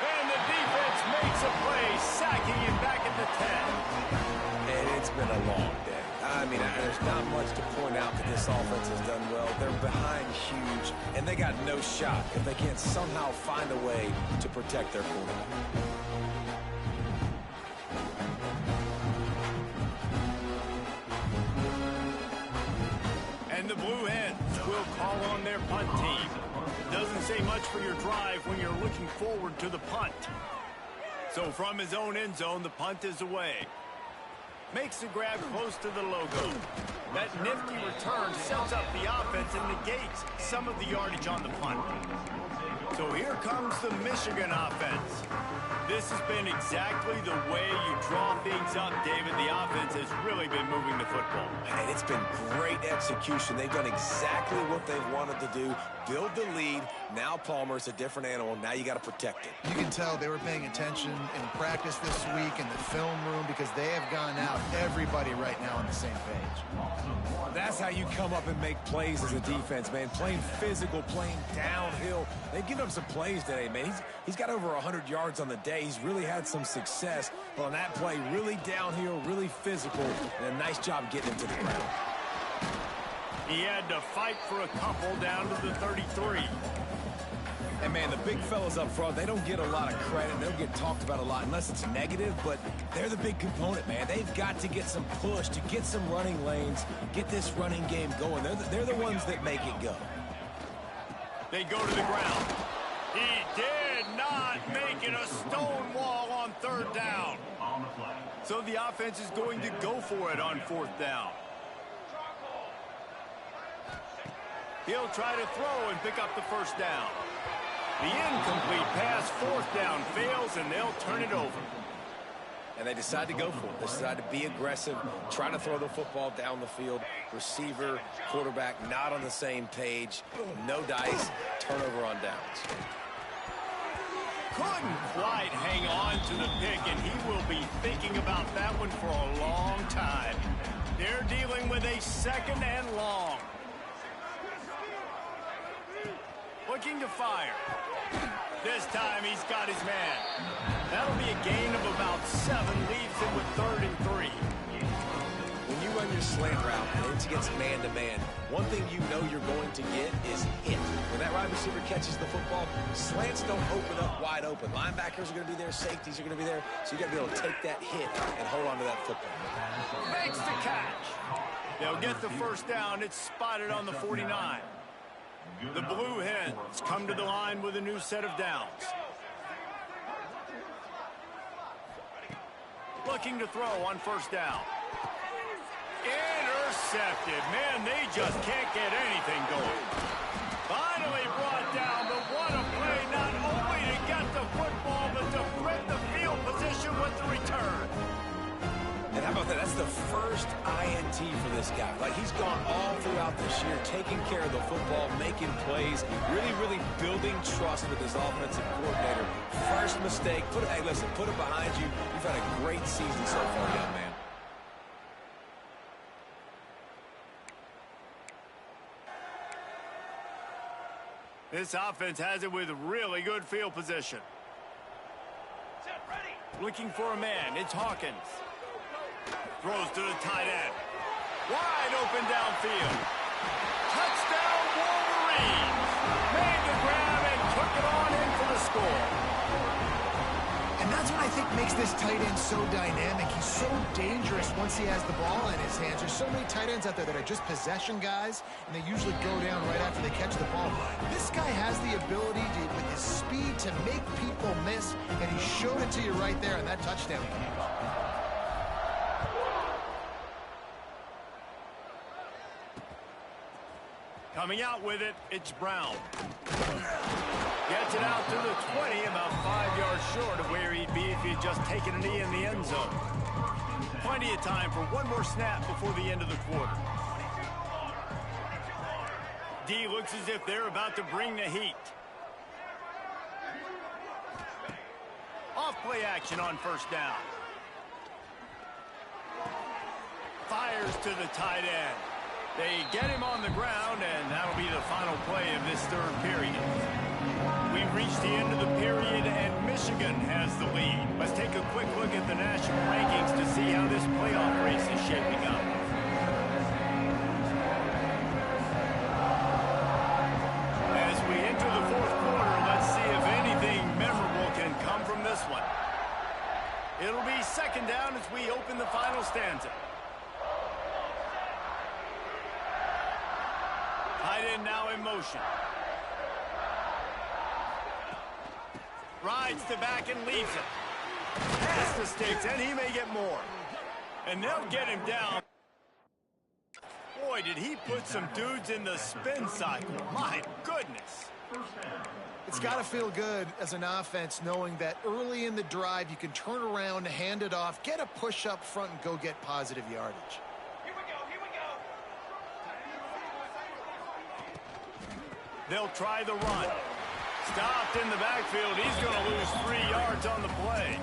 And the defense makes a play, sacking him back at the 10. And it's been a long day. I mean, there's not much to point out that this offense has done well. They're behind huge, and they got no shot if they can't somehow find a way to protect their quarterback. And the Blue Hens will call on their punt team. Doesn't say much for your drive when you're looking forward to the punt. So from his own end zone, the punt is away. Makes the grab close to the logo. That nifty return sets up the offense and negates some of the yardage on the punt. So here comes the Michigan offense. This has been exactly the way you draw things up, David. The offense has really been moving the football. And it's been great execution. They've done exactly what they've wanted to do. Build the lead. Now Palmer's a different animal. Now you got to protect it. You can tell they were paying attention in practice this week in the film room because they have gone out, everybody right now on the same page. That's how you come up and make plays as a defense, man. Playing physical, playing downhill. They've given up some plays today, man. He's got over 100 yards on the day. He's really had some success. But on that play, really downhill, really physical, and a nice job getting him to the ground. He had to fight for a couple down to the 33. And, man, the big fellas up front, they don't get a lot of credit. They don't get talked about a lot unless it's negative, but they're the big component, man. They've got to get some push, to get some running lanes, get this running game going. They're the ones that make it go. They go to the ground. He did not make it a stone wall on third down. So the offense is going to go for it on fourth down. He'll try to throw and pick up the first down. The incomplete pass, fourth down, fails, and they'll turn it over. And they decide to go for it. They decide to be aggressive, try to throw the football down the field. Receiver, quarterback, not on the same page. No dice, turnover on downs. Couldn't quite hang on to the pick, and he will be thinking about that one for a long time. They're dealing with a second and long. Looking to fire. This time he's got his man. That'll be a gain of about 7, leaves him with 3rd and 3. When you run your slant route and it's against man-to-man, one thing you know you're going to get is hit. When that wide receiver catches the football, slants don't open up wide open. Linebackers are going to be there, safeties are going to be there, so you got to be able to take that hit and hold on to that football. Makes the catch. They'll get the first down. It's spotted on the 49. The Blue Hens come to the line with a new set of downs. Looking to throw on first down. Intercepted. Man, they just can't get anything going. Finally brought down, but what a play, not only to get the football, but to flip the field position with the return. And how about that? That's the first INT for this guy. Like, he's gone all throughout this year, taking care of the football, making plays, really building trust with his offensive coordinator. First mistake, hey, listen, put it behind you. You've had a great season so far, young man. This offense has it with really good field position. Looking for a man, it's Hawkins. Throws to the tight end. Wide open downfield. Touchdown Wolverines. Made the grab and took it on in for the score. And that's what I think makes this tight end so dynamic. He's so dangerous once he has the ball in his hands. There's so many tight ends out there that are just possession guys, and they usually go down right after they catch the ball. This guy has the ability to, with his speed, to make people miss, and he showed it to you right there on that touchdown catch. Coming out with it, it's Brown. Gets it out to the 20, about 5 yards short of where he'd be if he'd just taken a knee in the end zone. Plenty of time for one more snap before the end of the quarter. D looks as if they're about to bring the heat. Off play action on first down. Fires to the tight end. They get him on the ground, and that'll be the final play of this third period. We've reached the end of the period, and Michigan has the lead. Let's take a quick look at the national rankings to see how this playoff race is shaping up. As we enter the fourth quarter, let's see if anything memorable can come from this one. It'll be second down as we open the final stanza. Tight end now in motion. Rides to back and leaves it. Past the sticks, and he may get more. And they'll get him down. Boy, did he put some dudes in the spin cycle. My goodness. It's got to feel good as an offense knowing that early in the drive you can turn around, hand it off, get a push up front, and go get positive yardage. Here we go. They'll try the run. Stopped in the backfield. He's going to lose 3 yards on the play.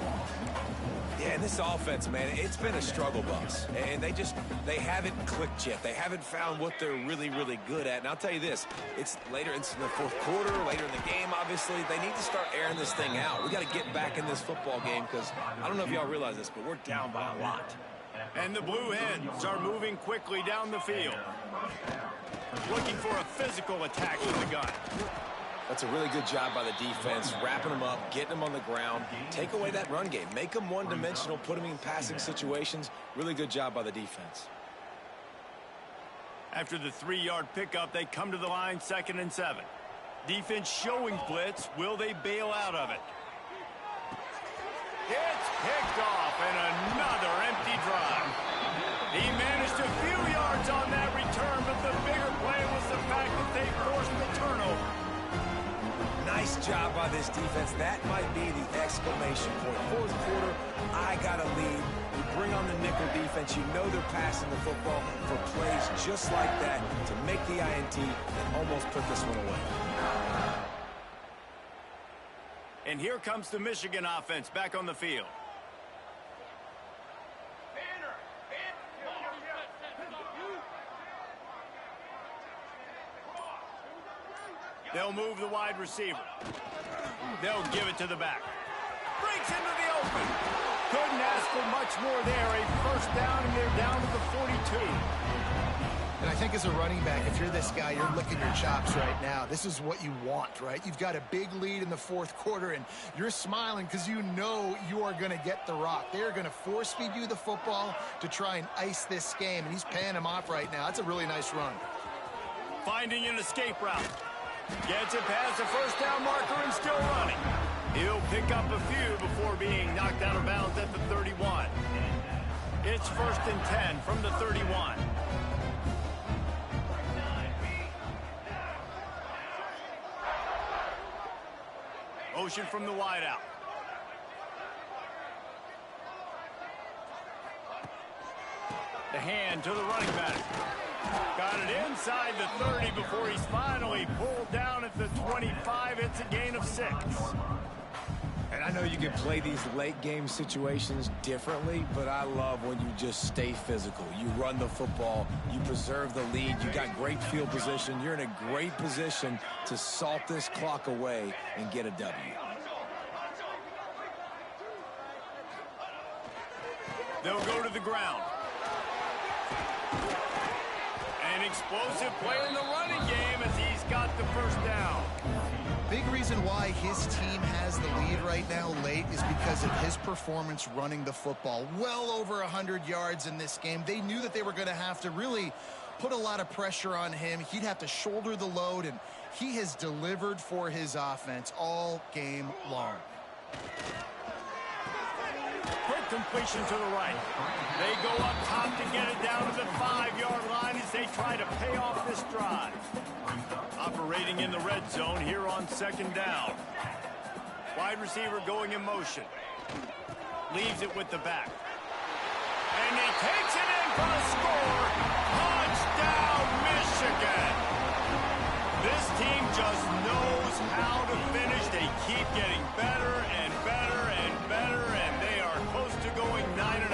Yeah, and this offense, man, it's been a struggle bus. And they haven't clicked yet. They haven't found what they're really, really good at. And I'll tell you this, it's later into the fourth quarter, later in the game, obviously. They need to start airing this thing out. We got to get back in this football game because I don't know if y'all realize this, but we're down by a lot. And the Blue Hens are moving quickly down the field. Looking for a physical attack with the gun. That's a really good job by the defense, wrapping them up, getting them on the ground. Take away that run game. Make them one-dimensional, put them in passing situations. Really good job by the defense. After the 3-yard pickup, they come to the line 2nd and 7. Defense showing blitz. Will they bail out of it? It's picked off and another empty drive. He managed a few yards on that return, but the bigger play was the fact that they forced the turnover. Nice job by this defense. That might be the exclamation point. Fourth quarter, I got a lead. You bring on the nickel defense. You know they're passing the football for plays just like that to make the INT and almost put this one away. And here comes the Michigan offense back on the field. They'll move the wide receiver. They'll give it to the back. Breaks into the open. Couldn't ask for much more there. A first down, and they're down to the 42. And I think as a running back, if you're this guy, you're licking your chops right now. This is what you want, right? You've got a big lead in the fourth quarter, and you're smiling because you know you are going to get the rock. They're going to force feed you the football to try and ice this game, and he's paying him off right now. That's a really nice run. Finding an escape route. Gets it past the first down marker and still running. He'll pick up a few before being knocked out of bounds at the 31. It's 1st and 10 from the 31. Motion from the wideout. The hand to the running back. Got it inside the 30 before he's finally pulled down at the 25. It's a gain of 6. And I know you can play these late game situations differently, but I love when you just stay physical. You run the football, you preserve the lead, you got great field position. You're in a great position to salt this clock away and get a W. They'll go to the ground. An explosive play in the running game as he's got the first down. Big reason why his team has the lead right now late is because of his performance running the football. Well over 100 yards in this game. They knew that they were going to have to really put a lot of pressure on him. He'd have to shoulder the load, and he has delivered for his offense all game long. Quick completion to the right. They go up top to get it down to the 5-yard line as they try to pay off this drive. Operating in the red zone here on 2nd down. Wide receiver going in motion. Leaves it with the back. And he takes it in for a score. Touchdown, Michigan. This team just knows how to finish. They keep getting better and better and better, and they are close to going 9-0.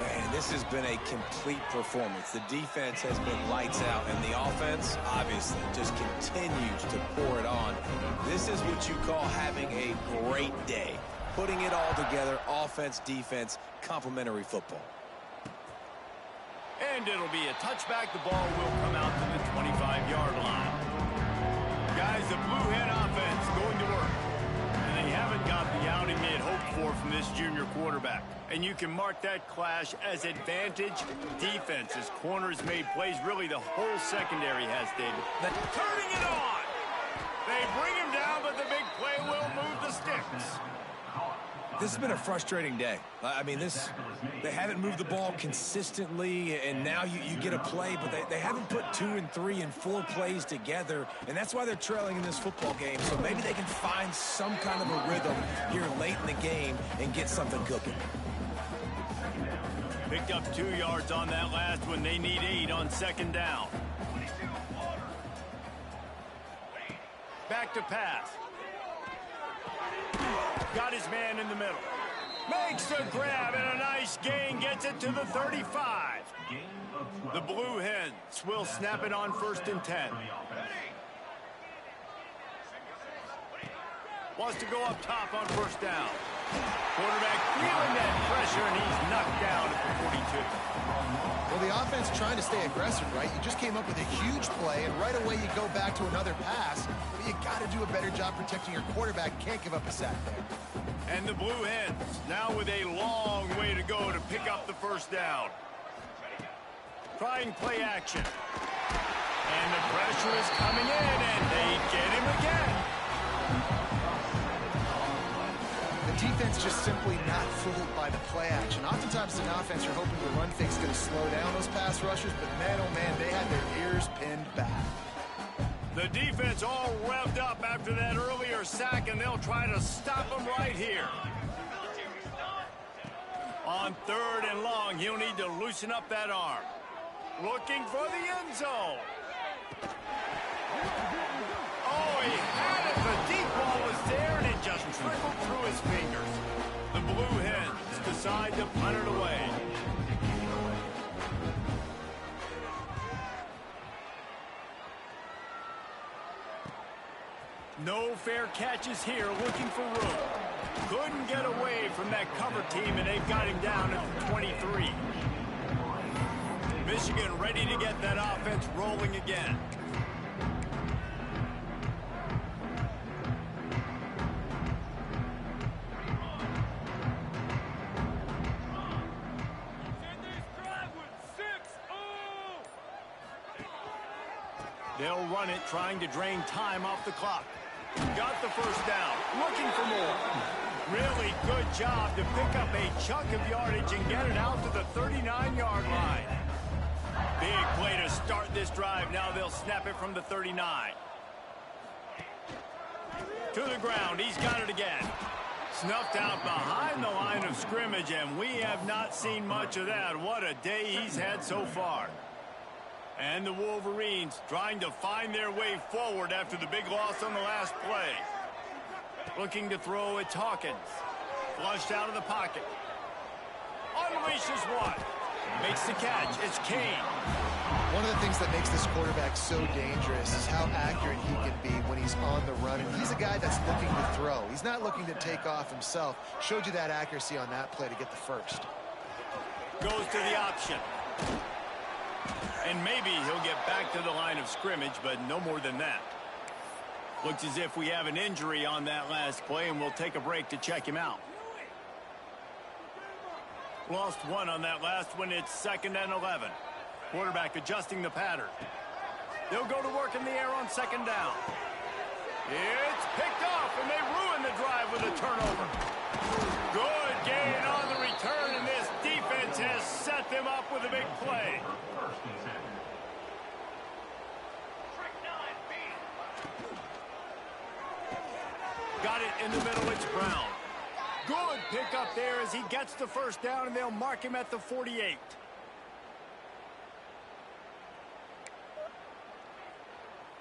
Man, this has been a complete performance. The defense has been lights out, and the offense, obviously, just continues to pour it on. This is what you call having a great day. Putting it all together, offense, defense, complementary football. And it'll be a touchback. The ball will come out to the 25-yard line. Guys, the Blue Hen offense going to work. And they haven't got the outing they had hoped for from this junior quarterback. And you can mark that clash as advantage defense as corners made plays. Really, the whole secondary has, David. Turning it on! They bring him down, but the big play will move the sticks. This has been a frustrating day. I mean, they haven't moved the ball consistently, and now you get a play, but they haven't put 2 and 3 and 4 plays together, and that's why they're trailing in this football game. So maybe they can find some kind of a rhythm here late in the game and get something cooking. Picked up 2 yards on that last one. They need 8 on second down. Back to pass. Got his man in the middle. Makes the grab and a nice gain. Gets it to the 35. The Blue Hens will snap it on 1st and 10. Wants to go up top on 1st down. Quarterback feeling that pressure, and he's knocked down at the 42. Well, the offense trying to stay aggressive, right? You just came up with a huge play, and right away you go back to another pass. But you got to do a better job protecting your quarterback. Can't give up a sack there. And the Blue Hens now with a long way to go to pick up the 1st down. Trying play action. And the pressure is coming in, and they get him again. The defense just simply not fooled by the play action. Oftentimes, an offense, you're hoping the run fake's going to slow down those pass rushers, but man, oh man, they had their ears pinned back. The defense all revved up after that earlier sack, and they'll try to stop them right here. On 3rd and long, he'll need to loosen up that arm. Looking for the end zone. Oh, he had it. The deep ball was there, and it just trickled through his fingers. The Blue Hens decide to punt it away. No fair catches here, looking for room. Couldn't get away from that cover team, and they've got him down at the 23. Michigan ready to get that offense rolling again. They'll run it, trying to drain time off the clock. Got the 1st down, looking for more. Really good job to pick up a chunk of yardage and get it out to the 39-yard line. Big play to start this drive. Now they'll snap it from the 39. To the ground, he's got it again. Snuffed out behind the line of scrimmage, and we have not seen much of that. What a day he's had so far. And the Wolverines trying to find their way forward after the big loss on the last play. Looking to throw, it's Hawkins. Flushed out of the pocket. Unleashes one. Makes the catch. It's Kane. One of the things that makes this quarterback so dangerous is how accurate he can be when he's on the run. And he's a guy that's looking to throw. He's not looking to take off himself. Showed you that accuracy on that play to get the 1st. Goes to the option. And maybe he'll get back to the line of scrimmage, but no more than that. Looks as if we have an injury on that last play, and we'll take a break to check him out. Lost one on that last one. It's 2nd and 11. Quarterback adjusting the pattern. They'll go to work in the air on 2nd down. It's picked off, and they ruin the drive with a turnover. Good gain on the return, and this defense has set them up with a big play. Got it in the middle, it's Brown. Good pick up there as he gets the 1st down, and they'll mark him at the 48.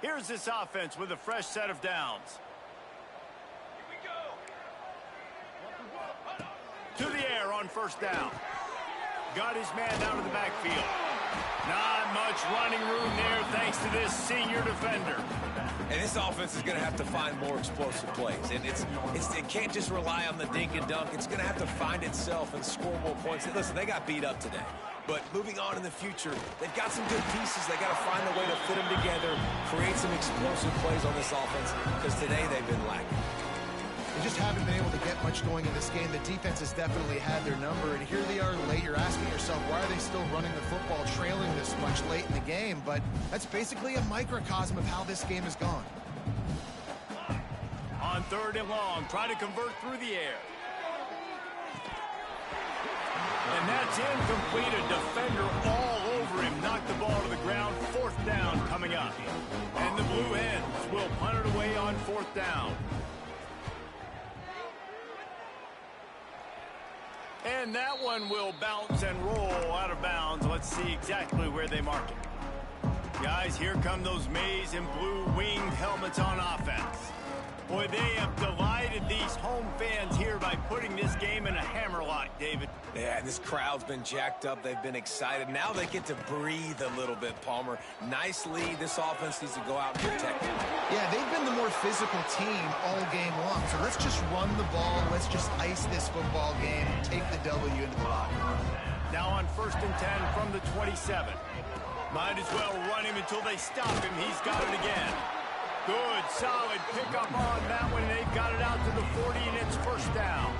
Here's this offense with a fresh set of downs. Here we go. To the air on 1st down. Got his man down to the backfield. Not much running room there thanks to this senior defender. And this offense is going to have to find more explosive plays. And it can't just rely on the dink and dunk. It's going to have to find itself and score more points. And listen, they got beat up today. But moving on in the future, they've got some good pieces. They got to find a way to fit them together, create some explosive plays on this offense, because today they've been lacking. They just haven't been able to get much going in this game. The defense has definitely had their number, and here they are late. You're asking yourself, why are they still running the football, trailing this much late in the game? But that's basically a microcosm of how this game has gone. On 3rd and long, try to convert through the air. And that's incomplete. A defender all over him. Knocked the ball to the ground. 4th down coming up. And the Blue Hens will punt it away on 4th down. And that one will bounce and roll out of bounds. Let's see exactly where they mark it. Guys, here come those maize and blue winged helmets on offense. Boy, they have delighted these home fans here by putting this game in a hammerlock, David. Yeah, this crowd's been jacked up. They've been excited. Now they get to breathe a little bit, Palmer. Nice lead. This offense needs to go out and protect it. Yeah, they've been the more physical team all game long. So let's just run the ball. Let's just ice this football game and take the W into the pocket. Now on 1st and 10 from the 27. Might as well run him until they stop him. He's got it again. Good, solid pickup on that one. They've got it out to the 40, and it's 1st down.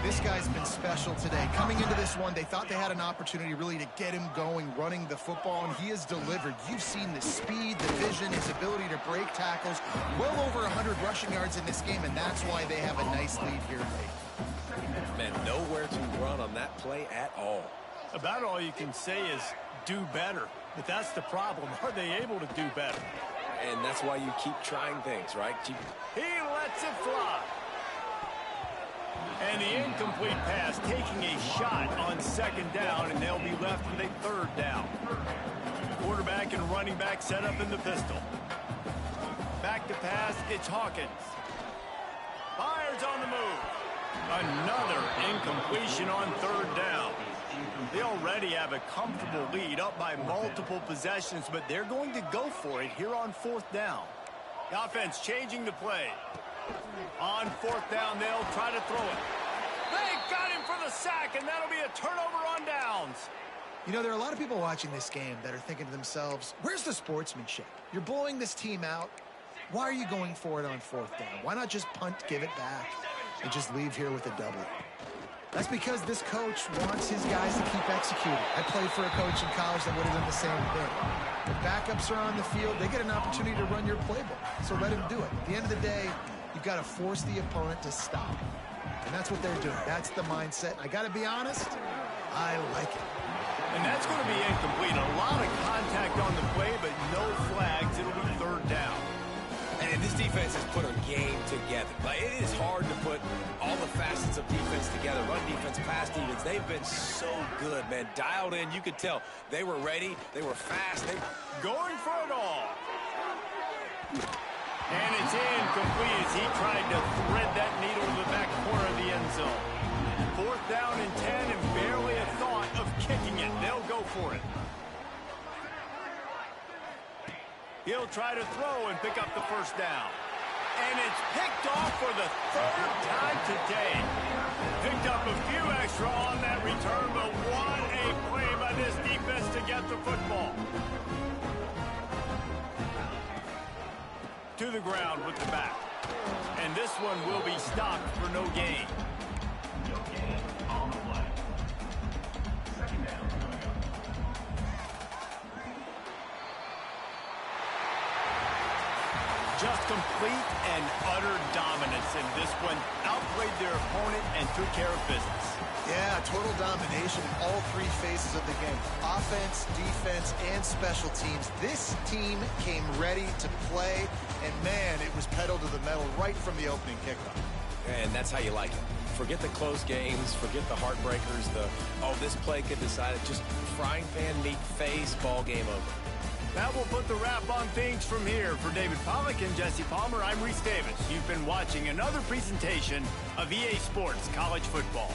This guy's been special today. Coming into this one, they thought they had an opportunity really to get him going, running the football, and he has delivered. You've seen the speed, the vision, his ability to break tackles. Well over 100 rushing yards in this game, and that's why they have a nice lead here late. Man, nowhere to run on that play at all. About all you can say is do better. But that's the problem. Are they able to do better? And that's why you keep trying things, right? He lets it fly. And the incomplete pass taking a shot on 2nd down, and they'll be left with a 3rd down. Quarterback and running back set up in the pistol. Back to pass, it's Hawkins. Fires on the move. Another incompletion on 3rd down. They already have a comfortable lead, up by multiple possessions, but they're going to go for it here on 4th down. The offense changing the play. On 4th down, they'll try to throw it. They got him for the sack, and that'll be a turnover on downs. You know, there are a lot of people watching this game that are thinking to themselves, where's the sportsmanship? You're blowing this team out. Why are you going for it on 4th down? Why not just punt, give it back, and just leave here with a W? That's because this coach wants his guys to keep executing. I played for a coach in college that would have done the same thing. The backups are on the field. They get an opportunity to run your playbook, so let him do it. At the end of the day, you've got to force the opponent to stop. And that's what they're doing. That's the mindset. I got to be honest, I like it. And that's going to be incomplete. A lot of contact on the play, but no flags. It'll be 3rd down. And this defense has put a game together. Like, it is hard to put all the facets of defense together. Run defense, pass defense. They've been so good, man. Dialed in. You could tell they were ready. They were fast. They going for it all. And it's incomplete as he tried to thread that needle to the back corner of the end zone. 4th down and 10, and barely a thought of kicking it. They'll go for it. He'll try to throw and pick up the 1st down. And it's picked off for the 3rd time today. Picked up a few extra on that return, but what a play by this defense to get the football. To the ground with the back. And this one will be stopped for no gain. No gain on the play. 2nd down coming up. Just complete and utter dominance in this one. Outplayed their opponent and took care of business. Yeah, total domination in all 3 phases of the game. Offense, defense, and special teams. This team came ready to play, and man, it was pedal to the metal right from the opening kickoff. And that's how you like it. Forget the close games, forget the heartbreakers, this play could decide it. Just frying pan meat face, ball game over. That will put the wrap on things from here. For David Pollack and Jesse Palmer, I'm Reese Davis. You've been watching another presentation of EA Sports College Football.